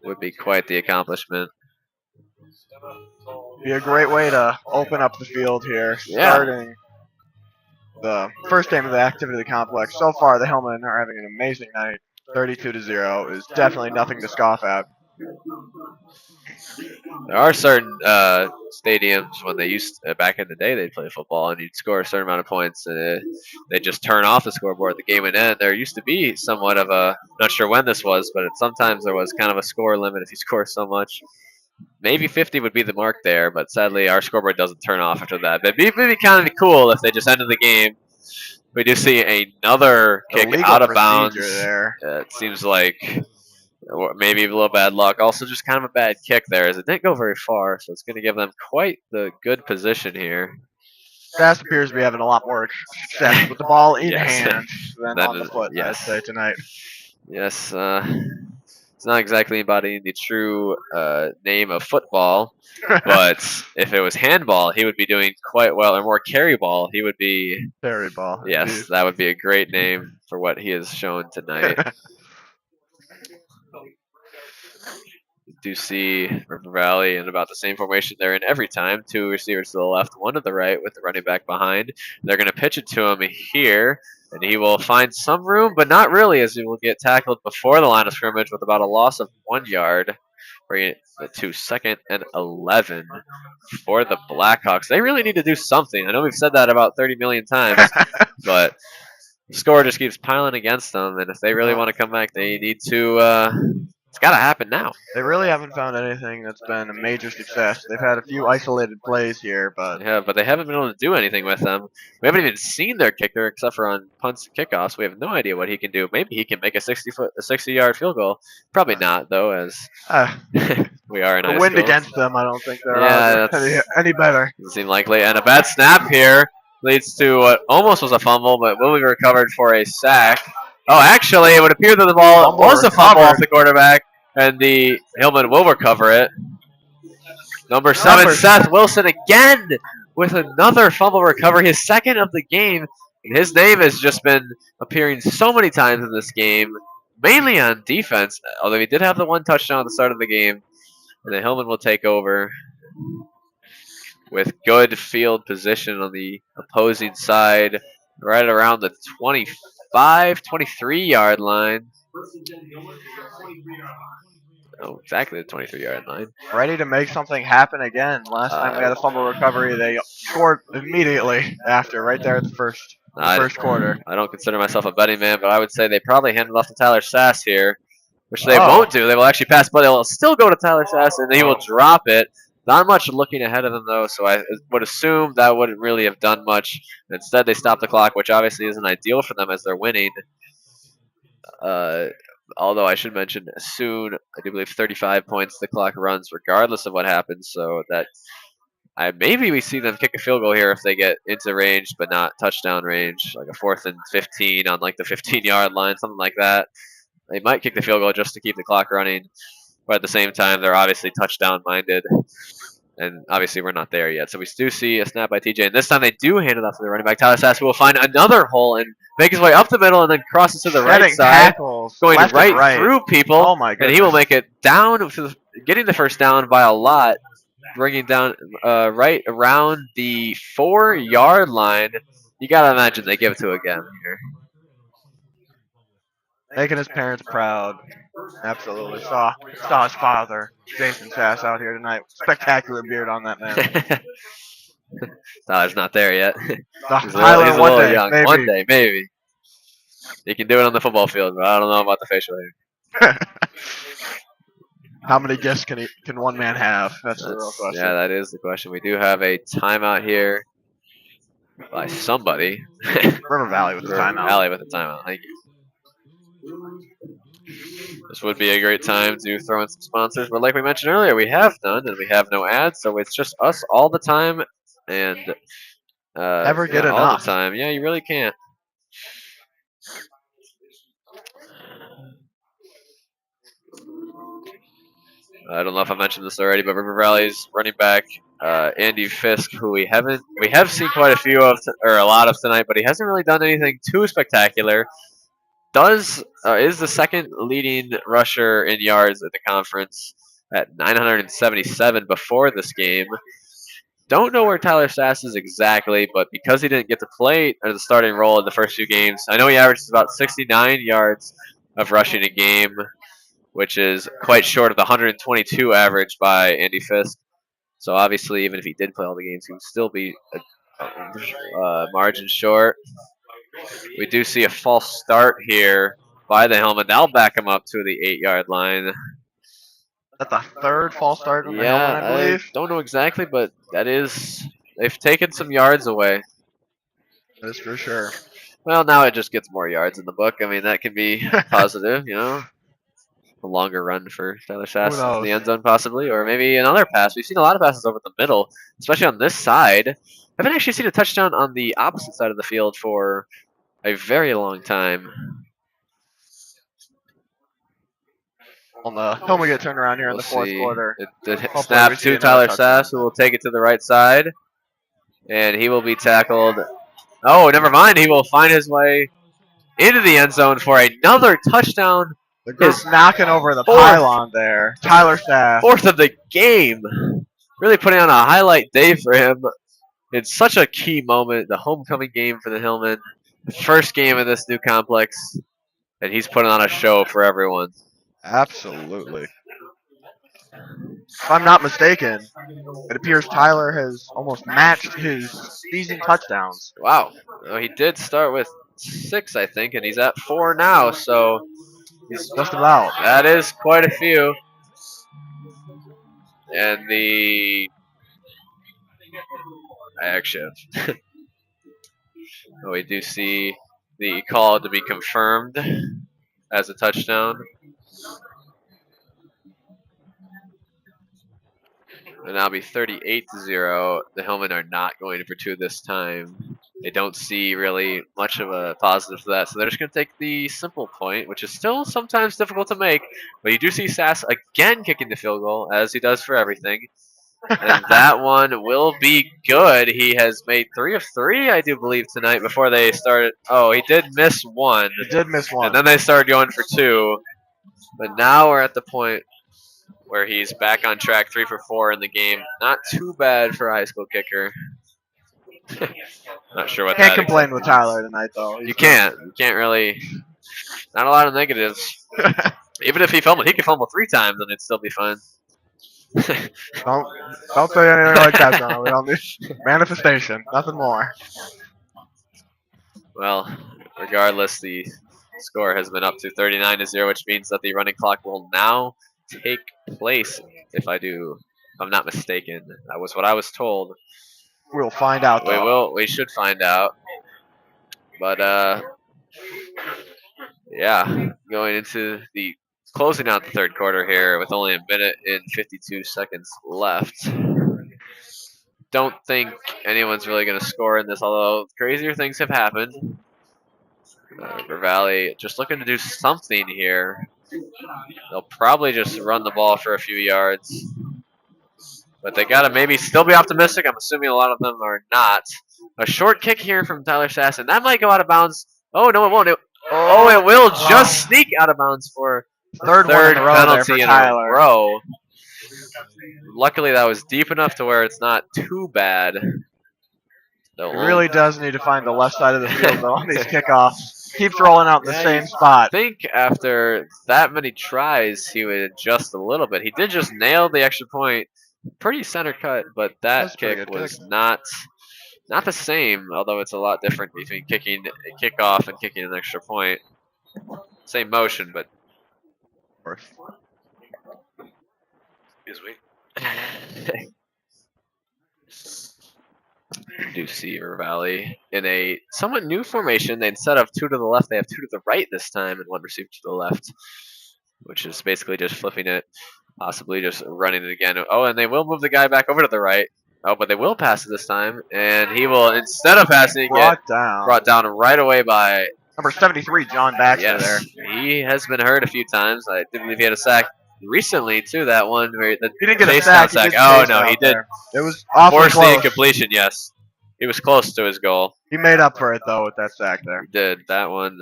Would be quite the accomplishment. Be a great way to open up the field here, starting the first game of the activity complex. So far, the Hillmen are having an amazing night. 32-0 is definitely nothing to scoff at. There are certain stadiums when they used back in the day they'd play football and you'd score a certain amount of points and they just turn off the scoreboard. The game would end. There used to be somewhat of a, not sure when this was, but sometimes there was kind of a score limit if you score so much. Maybe 50 would be the mark there, but sadly our scoreboard doesn't turn off after that. But it'd be kind of cool if they just ended the game. We do see another kick out of bounds. There. It seems like maybe a little bad luck. Also, just kind of a bad kick there, as it didn't go very far, so it's going to give them quite the good position here. Stas appears to be having a lot more success with the ball in hand than on the foot, yes. I'd say, tonight. Yes. It's not exactly embodying the true name of football, but if it was handball, he would be doing quite well, or more carry ball, he would be. Carry ball. Yes, that would be a great name for what he has shown tonight. Do see River Valley in about the same formation they're in every time. 2 receivers to the left, 1 to the right with the running back behind. They're going to pitch it to him here, and he will find some room, but not really, as he will get tackled before the line of scrimmage with about a loss of 1 yard. Bringing it to 2nd and 11 for the Blackhawks. They really need to do something. I know we've said that about 30 million times, but the score just keeps piling against them, and if they really want to come back, they need to. It's got to happen now. They really haven't found anything that's been a major success. They've had a few isolated plays here, but Yeah, but they haven't been able to do anything with them. We haven't even seen their kicker except for on punts and kickoffs. We have no idea what he can do. Maybe he can make a 60-yard field goal. Probably not, though, as we are in high the wind school. against them, I don't think they're any better. Doesn't seem likely. And a bad snap here leads to what almost was a fumble, but will be recovered for a sack. Oh, actually, it would appear that the ball was a fumble off the quarterback, and the Hillman will recover it. Number 7, Seth Wilson again with another fumble recovery, his 2nd of the game. And his name has just been appearing so many times in this game, mainly on defense, although he did have the 1 touchdown at the start of the game. And then Hillman will take over with good field position on the opposing side, right around the 23-yard line. Oh, exactly the 23-yard line. Ready to make something happen again. Last time we had a fumble recovery, they scored immediately after, right there at the first quarter. I don't consider myself a betting man, but I would say they probably handed off to Tyler Sass here, which they won't do. They will actually pass, but they'll still go to Tyler Sass, and he will drop it. Not much looking ahead of them, though, so I would assume that wouldn't really have done much. Instead, they stop the clock, which obviously isn't ideal for them as they're winning. Although I should mention, soon, I do believe 35 points the clock runs regardless of what happens, so that maybe we see them kick a field goal here if they get into range, but not touchdown range, like a 4th and 15 on like the 15-yard line, something like that. They might kick the field goal just to keep the clock running, but at the same time, they're obviously touchdown-minded, and obviously we're not there yet. So we do see a snap by TJ, and this time they do hand it off to the running back. Tyler Sass will find another hole and make his way up the middle and then crosses to the right side, going right through people. Oh my goodness. And he will make it down, getting the first down by a lot, bringing down right around the 4-yard line. You got to imagine they give it to again here. Making his parents proud. Absolutely. Saw his father, Jason Sass, out here tonight. Spectacular beard on that man. Tyler's not there yet. He's a little young. Maybe. One day, maybe. He can do it on the football field, but I don't know about the facial hair. How many gifts can one man have? That's the real question. Yeah, that is the question. We do have a timeout here by somebody. River Valley with the timeout. River Valley with the timeout. Thank you. This would be a great time to throw in some sponsors, but like we mentioned earlier, we have none, and we have no ads, so it's just us all the time, and never get enough. All the time. Yeah, you really can't. I don't know if I mentioned this already, but River Valley's running back Andy Fisk, who we have seen quite a few of, or a lot of tonight, but he hasn't really done anything too spectacular. Is the 2nd leading rusher in yards at the conference at 977 before this game. Don't know where Tyler Sass is exactly, but because he didn't get to play as a starting role in the first few games, I know he averages about 69 yards of rushing a game, which is quite short of the 122 average by Andy Fisk. So obviously, even if he did play all the games, he would still be a margin short. We do see a false start here by the Hillman. That'll back him up to the 8-yard line. That's the 3rd false start in the Hillman, I believe. I don't know exactly, but they've taken some yards away. That's for sure. Well, now it just gets more yards in the book. I mean, that can be positive, A longer run for Tyler Sass in the end zone, possibly, or maybe another pass. We've seen a lot of passes over the middle, especially on this side. I haven't actually seen a touchdown on the opposite side of the field for a very long time. On the helmet we get turned around here in We'll the fourth see. quarter. The Hopefully snap we see to another Tyler touchdown. Sass, who will take it to the right side. And he will be tackled. Oh, never mind. He will find his way into the end zone for another touchdown. The group's knocking over the fourth. pylon there. Tyler Sass. Fourth of the game. Really putting on a highlight day for him. It's such a key moment. The homecoming game for the Hillmen. First game of this new complex. And he's putting on a show for everyone. Absolutely. If I'm not mistaken, it appears Tyler has almost matched his season touchdowns. Wow. Well, he did start with 6, I think, and he's at 4 now. So he's Just about. that is quite a few. And I actually have. We do see the call to be confirmed as a touchdown. And that'll be 38-0. The Hillmen are not going for 2 this time. They don't see really much of a positive to that, so they're just going to take the simple point, which is still sometimes difficult to make. But you do see Sass again kicking the field goal, as he does for everything. And that one will be good. He has made 3 of 3, I do believe, tonight before they started. Oh, he did miss 1. He did miss 1. And then they started going for 2. But now we're at the point where he's back on track, 3 for 4 in the game. Not too bad for a high school kicker. Not sure what Can't that complain exactly with Tyler tonight, though. You can't. You can't really. Not a lot of negatives. Even if he could fumble 3 times and it'd still be fine. Don't say anything like that, John. We don't need manifestation. Nothing more. Well, regardless, the score has been up to 39-0, which means that the running clock will now take place. If I'm not mistaken, that was what I was told. We'll find out, though. We should find out. But yeah, going into the closing out the third quarter here with only 1 minute and 52 seconds left. Don't think anyone's really going to score in this, although crazier things have happened. River Valley just looking to do something here. They'll probably just run the ball for a few yards. But they got to maybe still be optimistic. I'm assuming a lot of them are not. A short kick here from Tyler Sass, and that might go out of bounds. Oh, no, it won't. It will just sneak out of bounds for Third one in a row there for penalty in Tyler. a row. Luckily, that was deep enough to where it's not too bad. He really does need to find the left side of the field, though, on these kickoffs. Keeps rolling out in the same spot. I think after that many tries, he would adjust a little bit. He did just nail the extra point. Pretty center cut, but that kick was not the same, although it's a lot different between kicking a kickoff and kicking an extra point. Same motion, but excuse me. You do see River Valley in a somewhat new formation. Instead of 2 to the left, they have 2 to the right this time and 1 receiver to the left, which is basically just flipping it, possibly just running it again. Oh, and they will move the guy back over to the right. Oh, but they will pass it this time, and he will, instead of passing, get brought down right away by number 73, John Baxter. Yes, there. He has been hurt a few times. I do believe he had a sack recently too. That one where he didn't get a sack. Oh no, he did. It was awfully force close. the incompletion. Yes, he was close to his goal. He made up for it though with that sack there. He did. That one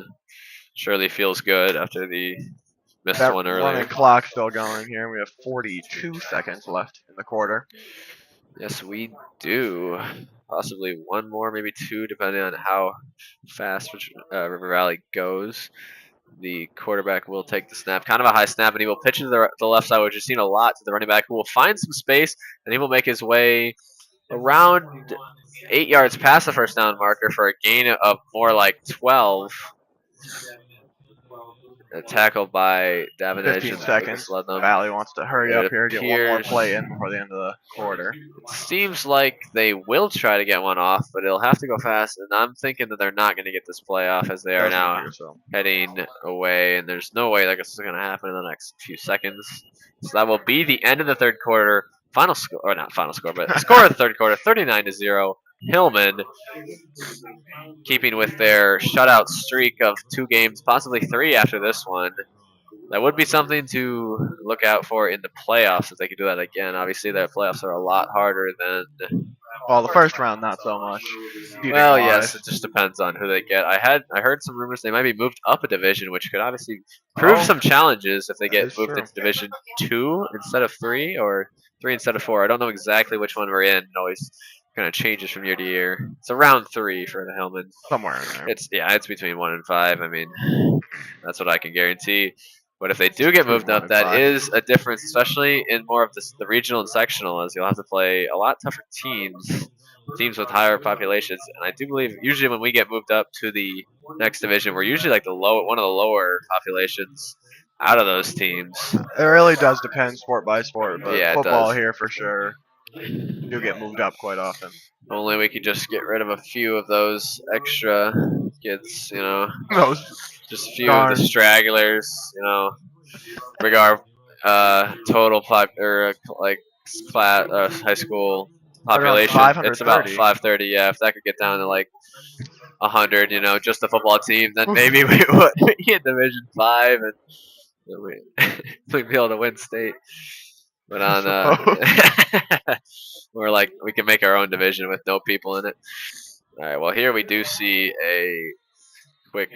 surely feels good after the missed one earlier. Running clock still going here. We have 42 seconds left in the quarter. Yes, we do. Possibly 1 more, maybe 2, depending on how fast River Valley goes. The quarterback will take the snap, kind of a high snap, and he will pitch it to the left side, which is seen a lot, to the running back, who will find some space, and he will make his way around 8 yards past the first down marker for a gain of more like 12. A tackle by Davenage. 15 seconds. Valley wants to hurry up here, get 1 more play in before the end of the quarter. It seems like they will try to get one off, but it'll have to go fast. And I'm thinking that they're not going to get this play off as they are now heading away. And there's no way that this is going to happen in the next few seconds. So that will be the end of the third quarter. Final score, or not final score, but the score of the third quarter, 39-0. Hillman, keeping with their shutout streak of 2 games, possibly 3 after this one. that would be something to look out for in the playoffs if they could do that again. Obviously, the playoffs are a lot harder than. Well, the first round, not so much. Well, seeding-wise. yes, it just depends on who they get. I heard some rumors they might be moved up a division, which could obviously prove Oh, some challenges if they that get is moved true. into Division 2 instead of 3 or 3 instead of 4. I don't know exactly which one we're in. It always kind of changes from year to year. It's around 3 for the Hillman. Somewhere in there. It's between 1 and 5. I mean, that's what I can guarantee. But if they do get Between moved 1 up, and that 5. is a difference, especially in more of the regional and sectional, as you'll have to play a lot tougher teams with higher populations. And I do believe usually when we get moved up to the next division, we're usually like one of the lower populations out of those teams. It really does depend sport by sport, but Yeah, it football does. here for sure. You do get moved up quite often. Only we could just get rid of a few of those extra kids, Those just a few darn. of the stragglers, regard total high school population. It's about 530. 530. Yeah, if that could get down to like 100, just the football team, then maybe we would be in Division 5 and we'd be able to win state. But on we're like we can make our own division with no people in it. All right. Well, here we do see a quick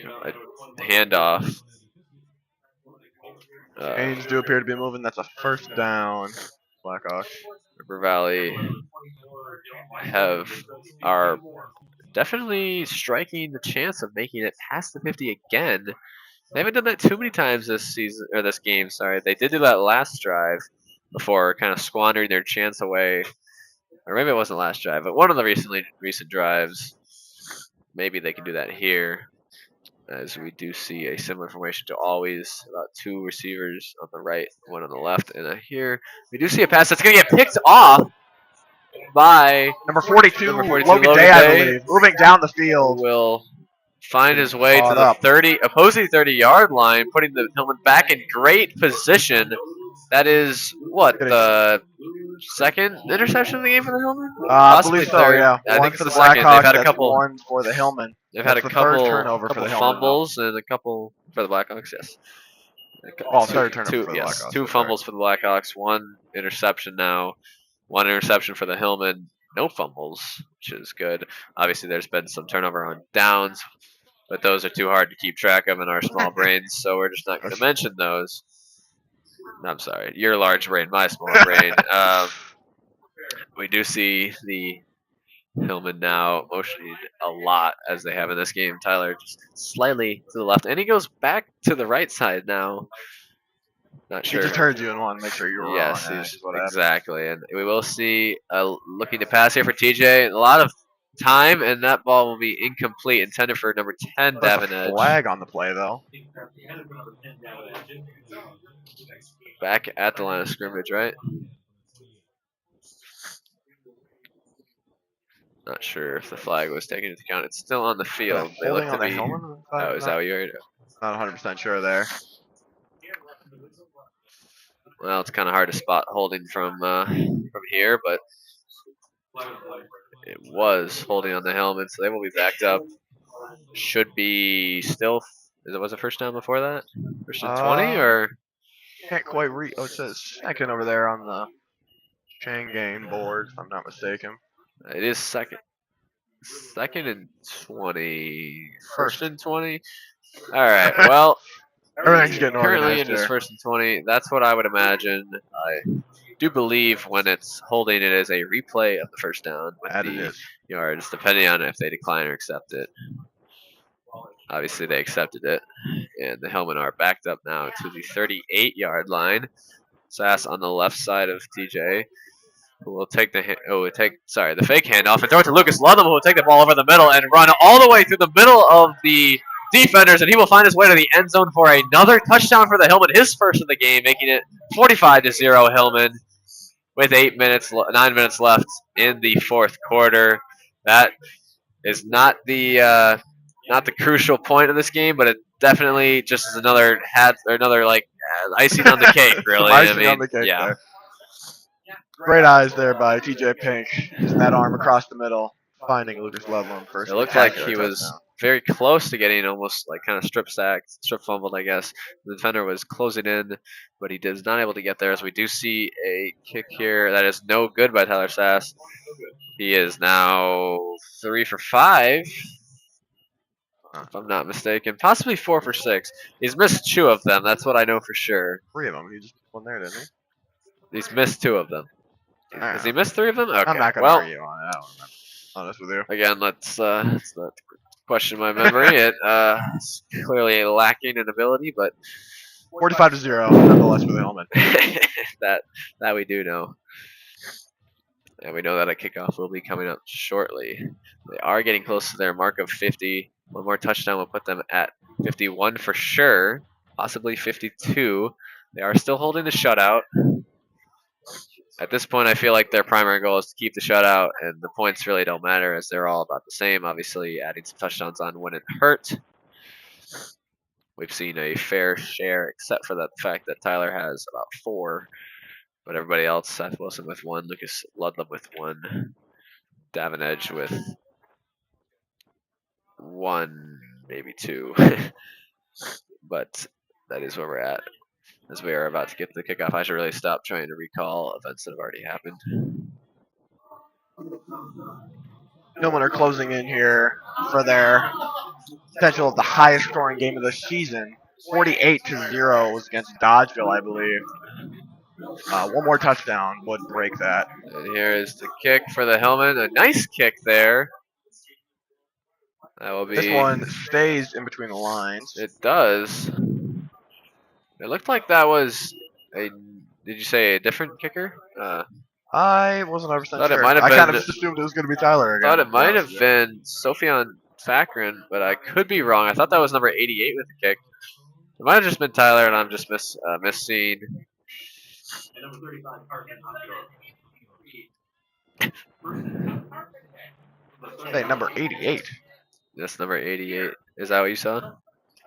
handoff. Chains do appear to be moving. That's a first down. Blackhawks. River Valley are definitely striking the chance of making it past the 50 again. They haven't done that too many times this season or this game. Sorry, they did do that last drive before kind of squandering their chance away, or maybe it wasn't last drive, but one of the recent drives. Maybe they can do that here, as we do see a similar formation to always, about 2 receivers on the right, 1 on the left, and here we do see a pass that's going to get picked off by Number 42, Logan Logan Day, I believe. Moving down the field. will find his way to Caught the up. opposing 30-yard line, putting the Hillman back in great position. That is the second interception of the game for the Hillman? I believe so. third. Yeah. I One think for the it's the second. Blackhawks. They've had a That's couple. one for the Hillman. They've That's had a the third couple turnover for the Hillman, fumbles and a couple for the Blackhawks. Yes. Third turnover for the Blackhawks. 2 fumbles for the Blackhawks. 1 interception now. 1 interception for the Hillman. No fumbles, which is good. Obviously, there's been some turnover on downs, but those are too hard to keep track of in our small brains, so we're just not going to mention those. I'm sorry, your large brain, my small brain. We do see the Hillman now motioning a lot as they have in this game. Tyler just slightly to the left, and he goes back to the right side now. Not sure. He just heard you and wanted to make sure you were yes, wrong. exactly. And we will see looking to pass here for TJ. A lot of time, and that ball will be incomplete, intended for number 10, There's Davin a Edge. flag on the play, though. Back at the line of scrimmage, right? Not sure if the flag was taken into account. It's still on the field. They look Holding to on the be. Hillman? Oh, is that what you heard? Not 100% sure there. Well, it's kind of hard to spot holding from here, but it was holding on the helmet, so they will be backed up. Should be still. Was it first down before that? First and 20 or? Can't quite read. Oh, it says second over there on the chain game board, if I'm not mistaken. It is second. Second and 20. First and 20. All right. Well, Everything's getting currently organized it is here. first and 20. That's what I would imagine. I do believe when it's holding, it is a replay of the first down with the yards, depending on if they decline or accept it. Obviously, they accepted it, and the Hillmen are backed up now to the 38-yard line. Sass on the left side of TJ, who will take the fake handoff and throw it to Lucas Ludlam, who will take the ball over the middle and run all the way through the middle of the defenders, and he will find his way to the end zone for another touchdown for the Hillmen, his first of the game, making it 45-0 Hillmen with 9 minutes left in the fourth quarter. That is not the crucial point of this game, but it definitely just is another icing on the cake, really. Icing on the cake there. Great eyes there by TJ Pink, using that arm across the middle, finding Lucas Ludlam first. It looked like he was very close to getting almost like kind of strip fumbled, I guess. The defender was closing in, but he is not able to get there. As we do see a kick here that is no good by Tyler Sass. He is now 3 for 5, if I'm not mistaken. Possibly 4 for 6. He's missed 2 of them. That's what I know for sure. 3 of them. He just one there, didn't he? He's missed 2 of them. Has he Alright. missed 3 of them? Okay. I'm not gonna argue on it. I don't remember. Honest with you. Again, let's not question my memory. It's clearly lacking in ability, but 45-0, nonetheless for the helmet. that we do know. And we know that a kickoff will be coming up shortly. They are getting close to their mark of 50. One more touchdown will put them at 51 for sure, possibly 52. They are still holding the shutout. At this point, I feel like their primary goal is to keep the shutout, and the points really don't matter as they're all about the same. Obviously, adding some touchdowns on wouldn't hurt. We've seen a fair share, except for the fact that Tyler has about 4. But everybody else, Seth Wilson with 1, Lucas Ludlam with 1, Davin Edge with 1, maybe 2. But that is where we're at. As we are about to get the kickoff, I should really stop trying to recall events that have already happened. Hillman are closing in here for their potential of the highest scoring game of the season. 48-0 was against Dodgeville, I believe. One more touchdown would break that. And here is the kick for the Hillman. A nice kick there. That will be. This one stays in between the lines. It does. It looked like that was a. Did you say a different kicker? I wasn't 100% Thought it sure. might have I kind been- of just assumed it was going to be Tyler again. Thought it might have been Sophion Fakrin, but I could be wrong. I thought that was number 88 with the kick. It might have just been Tyler, and I'm just misseeing. And number 35, Carson Hey, number 88. That's number 88. Is that what you saw?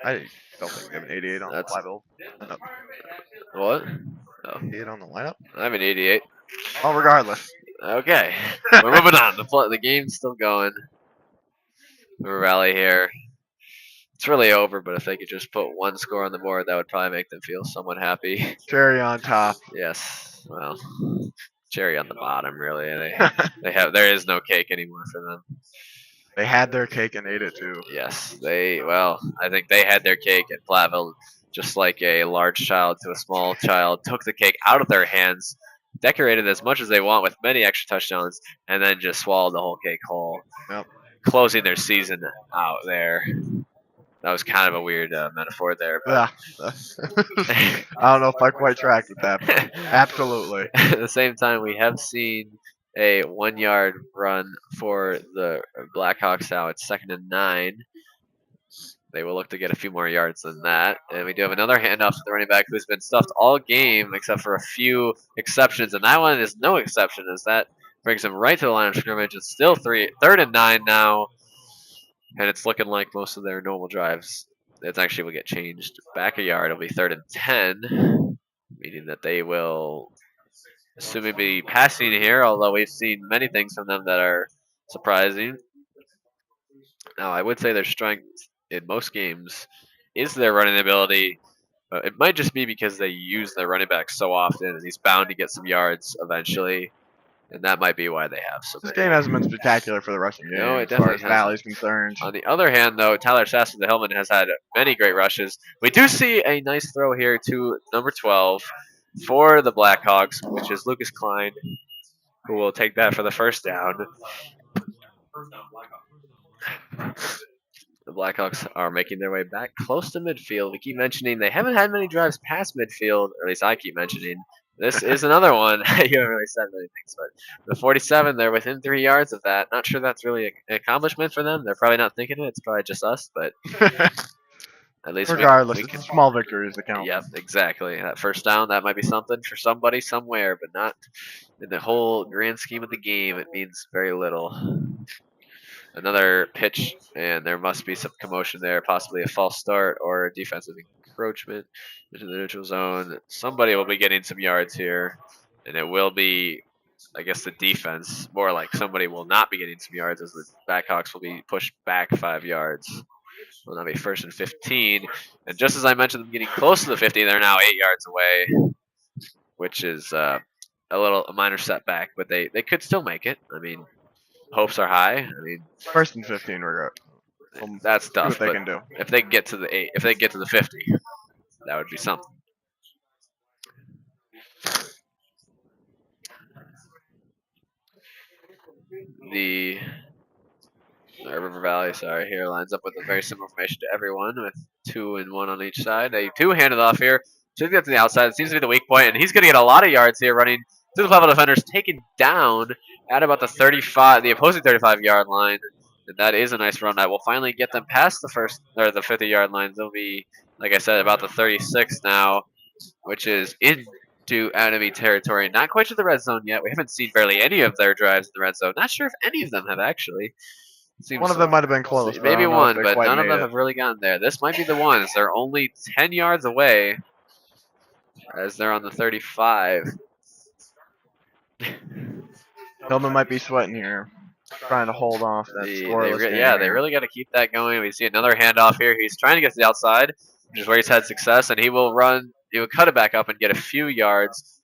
I don't think we have an 88 on That's- the lineup. What? Oh, 88 on the lineup? I have an 88. Oh, regardless. Okay, we're moving on. The game's still going. We're rally here. It's really over, but if they could just put 1 score on the board, that would probably make them feel somewhat happy. Cherry on top. Yes, well, cherry on the bottom, really. There is no cake anymore for them. They had their cake and ate it too. Yes, I think they had their cake at Platteville, just like a large child to a small child, took the cake out of their hands, decorated as much as they want with many extra touchdowns, and then just swallowed the whole cake whole. Yep. Closing their season out there. That was kind of a weird metaphor there. But Yeah. I don't know if I quite tracked with that. But absolutely. at the same time, we have seen a 1-yard run for the Blackhawks now. It's 2nd and 9. They will look to get a few more yards than that. And we do have another handoff to the running back who's been stuffed all game except for a few exceptions. And that one is no exception as that brings him right to the line of scrimmage. It's still 3rd and 9 now. And it's looking like most of their normal drives, it's actually will get changed back a yard. It'll be 3rd and 10, meaning that they will assuming be passing here, although we've seen many things from them that are surprising. Now, I would say their strength in most games is their running ability. It might just be because they use their running back so often, and he's bound to get some yards eventually. And that might be why they have so This many. game hasn't been spectacular for the rushing game No, it as far definitely as hasn't. Valley's concerned. On the other hand, though, Tyler Sass of the Hillman has had many great rushes. We do see a nice throw here to number 12 for the Blackhawks, which is Lucas Klein, who will take that for the first down. The Blackhawks are making their way back close to midfield. We keep mentioning they haven't had many drives past midfield, or at least I keep mentioning. This is another one. You haven't really said many things, but the 47, they're within 3 yards of that. Not sure that's really an accomplishment for them. They're probably not thinking it. It's probably just us, but at least Regardless, we it's can. small victories that count. Yep, exactly. That first down, that might be something for somebody somewhere, but not in the whole grand scheme of the game. It means very little. Another pitch, and there must be some commotion there, possibly a false start or defensive encroachment into the neutral zone. Somebody will be getting some yards here, and it will be I guess the defense, more like somebody will not be getting some yards as the Blackhawks will be pushed back 5 yards. Will now be 1st and 15. And just as I mentioned them getting close to the 50, they're now 8 yards away, which is a minor setback, but they could still make it. I mean, hopes are high. I mean, 1st and 15, that's see tough. what they But can do. if they get to the 8, if they get to the 50, that would be something. The River Valley, sorry, here lines up with a very similar formation to everyone with 2 and 1 on each side. They two-handed off here. Should get to the outside. It seems to be the weak point, and he's going to get a lot of yards here running through the Platteville defenders, taken down at about the 35, the opposing 35-yard line. And that is a nice run that will finally get them past the 50-yard line. They'll be, like I said, about the 36 now, which is into enemy territory. Not quite to the red zone yet. We haven't seen barely any of their drives in the red zone. Not sure if any of them have actually. One of them might have been close. But Maybe I don't know if one, they but quite none of made them it. have really gotten there. This might be the ones. They're only 10 yards away as they're on the 35. Hillman might be sweating here, trying to hold off that scoreless game. Yeah, they really got to keep that going. We see another handoff here. He's trying to get to the outside, which is where he's had success, and he will run. He will cut it back up and get a few yards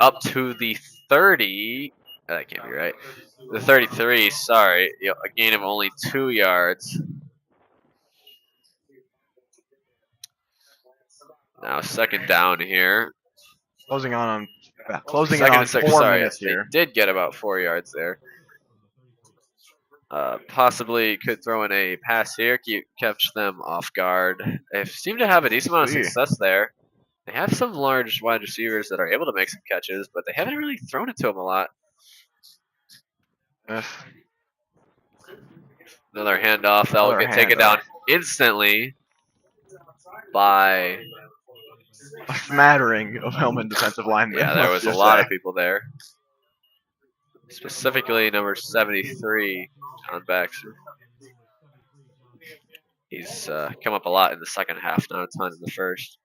up to the 30. That can't be right. The 33, sorry. A gain of only 2 yards. Now 2nd down here. Closing in on 4 minutes here. They did get about 4 yards there. Possibly could throw in a pass here, catch them off guard. They seem to have a decent amount of success there. They have some large wide receivers that are able to make some catches, but they haven't really thrown it to them a lot. Another handoff that will get taken down instantly by a smattering of Hillman defensive linemen. Yeah, there was a lot of people there. Specifically number 73 on Baxter. He's come up a lot in the second half, not a ton in the first.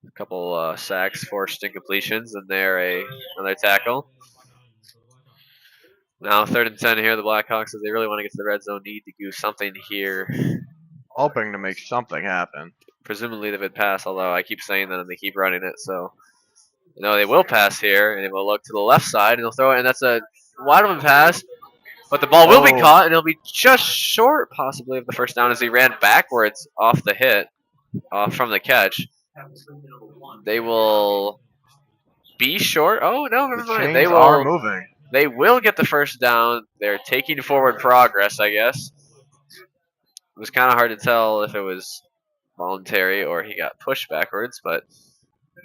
A couple sacks, forced incompletions, and there another tackle. Now 3rd and 10 here. The Blackhawks, if they really want to get to the red zone, need to do something here. Hoping to make something happen. Presumably they would pass, although I keep saying that and they keep running it. So, they will pass here, and they will look to the left side, and they'll throw it, and that's a wide open pass. But the ball will be caught, and it'll be just short, possibly, of the 1st down as he ran backwards off the hit, from the catch. They will be short. Oh, no, never mind. They are moving. They will get the 1st down. They're taking forward progress, I guess. It was kind of hard to tell if it was voluntary or he got pushed backwards, but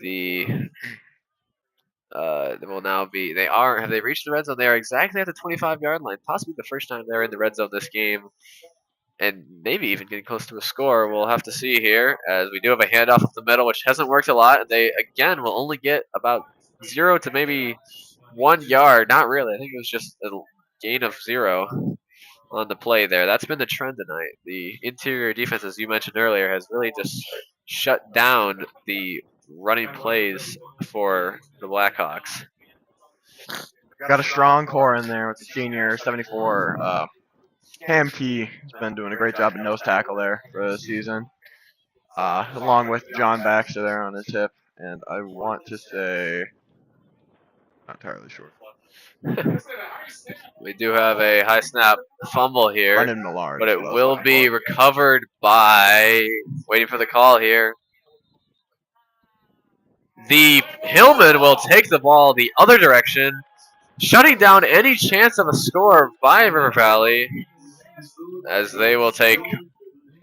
will now be. Have they reached the red zone? They are exactly at the 25-yard line. Possibly the first time they're in the red zone this game, and maybe even getting close to a score. We'll have to see here, as we do have a handoff up the middle, which hasn't worked a lot. They again will only get about 0 to maybe 1 yard. Not really. I think it was just a gain of 0 on the play there. That's been the trend tonight. The interior defense, as you mentioned earlier, has really just shut down the running plays for the Blackhawks. Got a strong core in there with the senior 74. Cam Key has been doing a great job at nose tackle there for the season, along with John Baxter there on his hip. And I want to say, not entirely sure. We do have a high snap fumble here, Brendan Millard, but it will be recovered by, waiting for the call here. The Hillman will take the ball the other direction, shutting down any chance of a score by River Valley, as they will take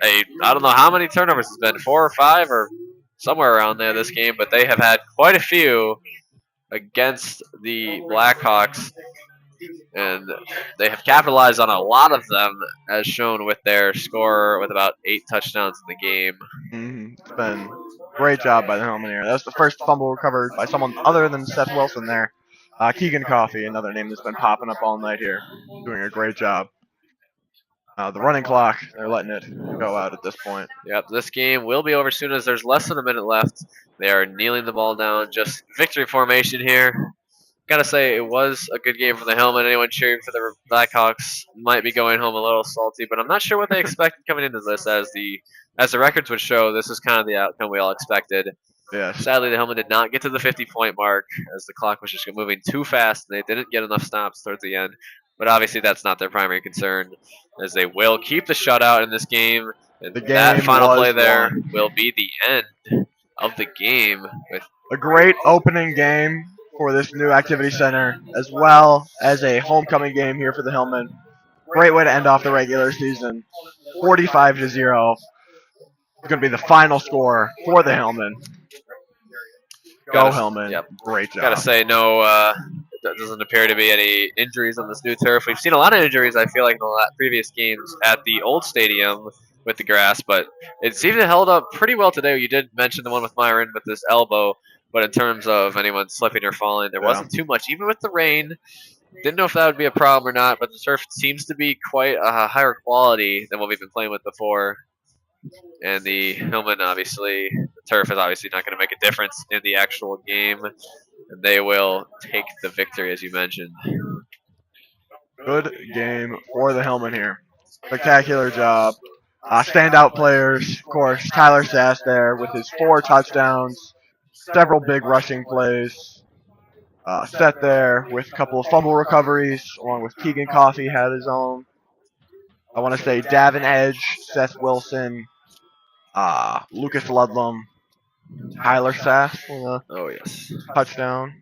I don't know how many turnovers it's been, 4 or 5 or somewhere around there this game, but they have had quite a few against the Blackhawks, and they have capitalized on a lot of them, as shown with their score with about 8 touchdowns in the game. It's been a great job by the Hillman here. That was the first fumble recovered by someone other than Seth Wilson there. Keegan Coffey, another name that's been popping up all night here, doing a great job. The running clock, they're letting it go out at this point. Yep, this game will be over soon as there's less than a minute left. They are kneeling the ball down, just victory formation here. gotta say it was a good game for the Hillmen. Anyone cheering for the Blackhawks might be going home a little salty, but I'm not sure what they expected coming into this. As the records would show, this is kind of the outcome we all expected. Yes. Sadly, the Hillmen did not get to the 50-point mark as the clock was just moving too fast, and they didn't get enough stops towards the end. But obviously, that's not their primary concern, as they will keep the shutout in this game. And The that game final was play there won. will be the end of the game. With A great opening game for this new activity center, as well as a homecoming game here for the Hillmen. Great way to end off the regular season. 45-0 is going to be the final score for the Hillmen. Go Hillmen. Yep. Great job. Gotta say, no, there doesn't appear to be any injuries on this new turf. We've seen a lot of injuries, I feel like, in the previous games at the old stadium with the grass, but it seemed to held up pretty well today. You did mention the one with Myron with his elbow, but in terms of anyone slipping or falling, there wasn't too much. Even with the rain, didn't know if that would be a problem or not, but the turf seems to be quite a higher quality than what we've been playing with before. And the Hillman, obviously, the turf is obviously not going to make a difference in the actual game. And they will take the victory, as you mentioned. Good game for the Hillmen here. Spectacular job. Standout players, of course, Tyler Sass there with his 4 touchdowns, several big rushing plays. Set there with a couple of fumble recoveries, along with Keegan Coffey had his own. I want to say Davin Edge, Seth Wilson, Lucas Ludlam, Tyler Sass with Oh, yes. a touchdown.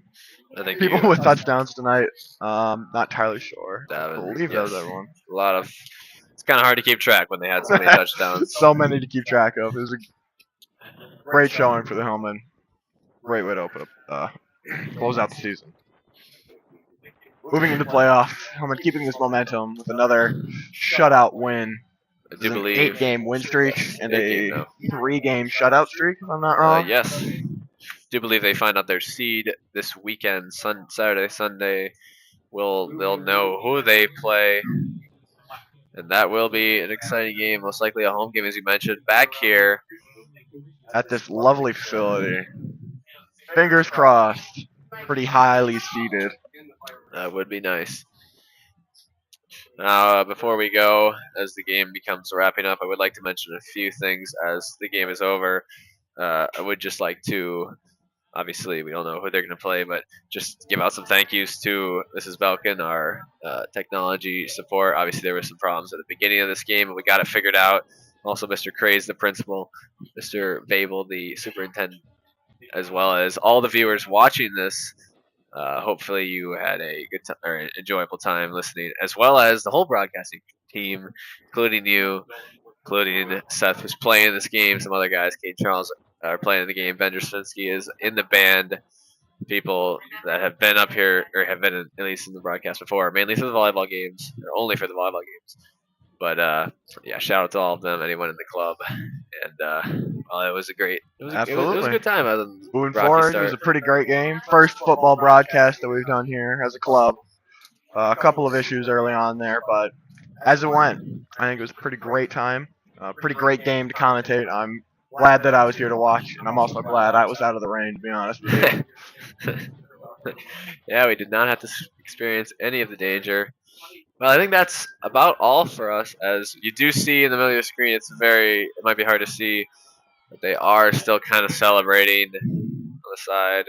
I think People with touchdowns tonight. Not Tyler Shore. I Davin, believe that was yes. everyone. A lot of. It's kind of hard to keep track when they had so many touchdowns. So many to keep track of. It was a great showing for the Hillmen. Great way to open up, close out the season. Moving into playoff, Hillmen keeping this momentum with another shutout win. I This do is an believe. 8-game win streak and Eight-game a now. 3-game shutout streak, if I'm not wrong. Yes. Do believe they find out their seed this weekend, Saturday, Sunday. They'll know who they play, and that will be an exciting game. Most likely a home game, as you mentioned, back here. At this lovely facility. Fingers crossed. Pretty highly seeded. That would be nice. Now, before we go, as the game becomes wrapping up, I would like to mention a few things as the game is over. I would just like to, obviously, we don't know who they're going to play, but just give out some thank yous to Mrs. Belkin, our technology support. Obviously, there were some problems at the beginning of this game, and we got it figured out. Also, Mr. Craze, the principal, Mr. Babel, the superintendent, as well as all the viewers watching this. Hopefully you had a good time or enjoyable time listening, as well as the whole broadcasting team, including you, including Seth, who's playing this game. Some other guys, Kate Charles, are playing the game. Ben Jasinski is in the band. People that have been up here or have been at least in the broadcast before, mainly for the volleyball games, or only for the volleyball games. But yeah, shout out to all of them, anyone in the club, and well, it was a great, it was a good time. Moving forward, it was a pretty great game. First football broadcast that we've done here as a club. A couple of issues early on there, but as it went, I think it was a pretty great time. Pretty great game to commentate. I'm glad that I was here to watch, and I'm also glad I was out of the rain, to be honest with you. Yeah, we did not have to experience any of the danger. Well, I think that's about all for us. As you do see in the middle of your screen, it might be hard to see, but they are still kind of celebrating on the side.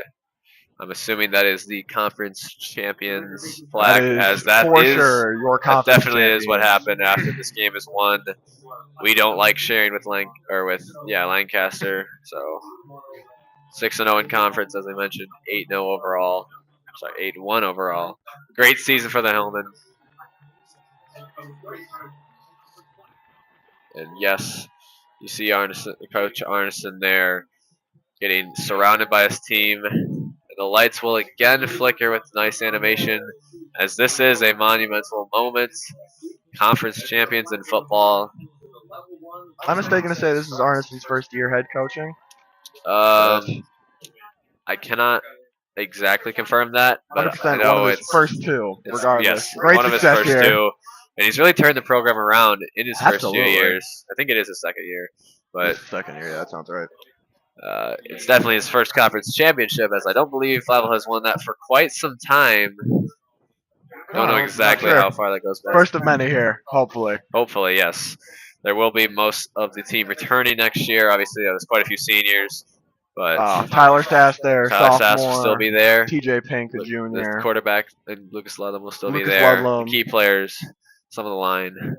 I'm assuming that is the conference champions flag, That definitely is what happened after this game is won. We don't like sharing with Lancaster, so 6-0 in conference, as I mentioned, 8-0 overall. Sorry, 8-1 overall. Great season for the Hillmen. And yes, you see Coach Arneson there getting surrounded by his team. And the lights will again flicker with nice animation, as this is a monumental moment. Conference champions in football. I'm mistaken to say this is Arneson's first year head coaching. I cannot exactly confirm that, but I know one of his first two, regardless. Yes, Great one of his success first here. two. And he's really turned the program around in his first few Absolutely. years. I think it is his second year. But Second year, yeah, that sounds right. It's definitely his first conference championship, as I don't believe Platteville has won that for quite some time. Don't know Not exactly sure. how far that goes back. First of many here, hopefully. Hopefully, yes. There will be most of the team returning next year. Obviously, there's quite a few seniors, but Tyler Sass there, Tyler Sass will sophomore. still be there. TJ Pink, a The junior. quarterback and Lucas Ludlam will still be Lucas there. Ludlam. The key players, some of the line. It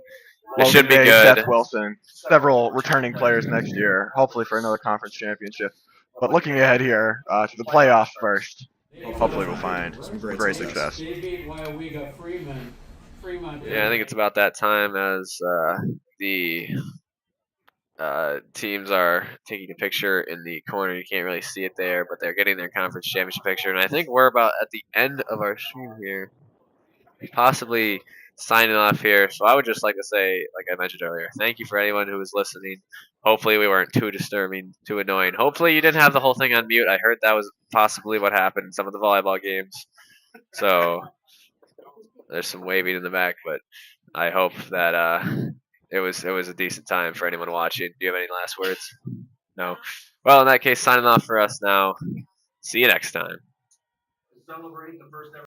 Logan should be Day, good. Seth Wilson. Several returning players next year, hopefully for another conference championship. But looking ahead here to the playoffs first, hopefully we'll find some great success. Yeah, I think it's about that time as the teams are taking a picture in the corner. You can't really see it there, but they're getting their conference championship picture. And I think we're about at the end of our stream here, possibly signing off here. So I would just like to say, like I mentioned earlier, thank you for anyone who was listening. Hopefully we weren't too disturbing, too annoying. Hopefully you didn't have the whole thing on mute. I heard that was possibly what happened in some of the volleyball games. So there's some waving in the back, but I hope that it was a decent time for anyone watching. Do you have any last words? No. Well, in that case, signing off for us now. See you next time. To celebrate the first ever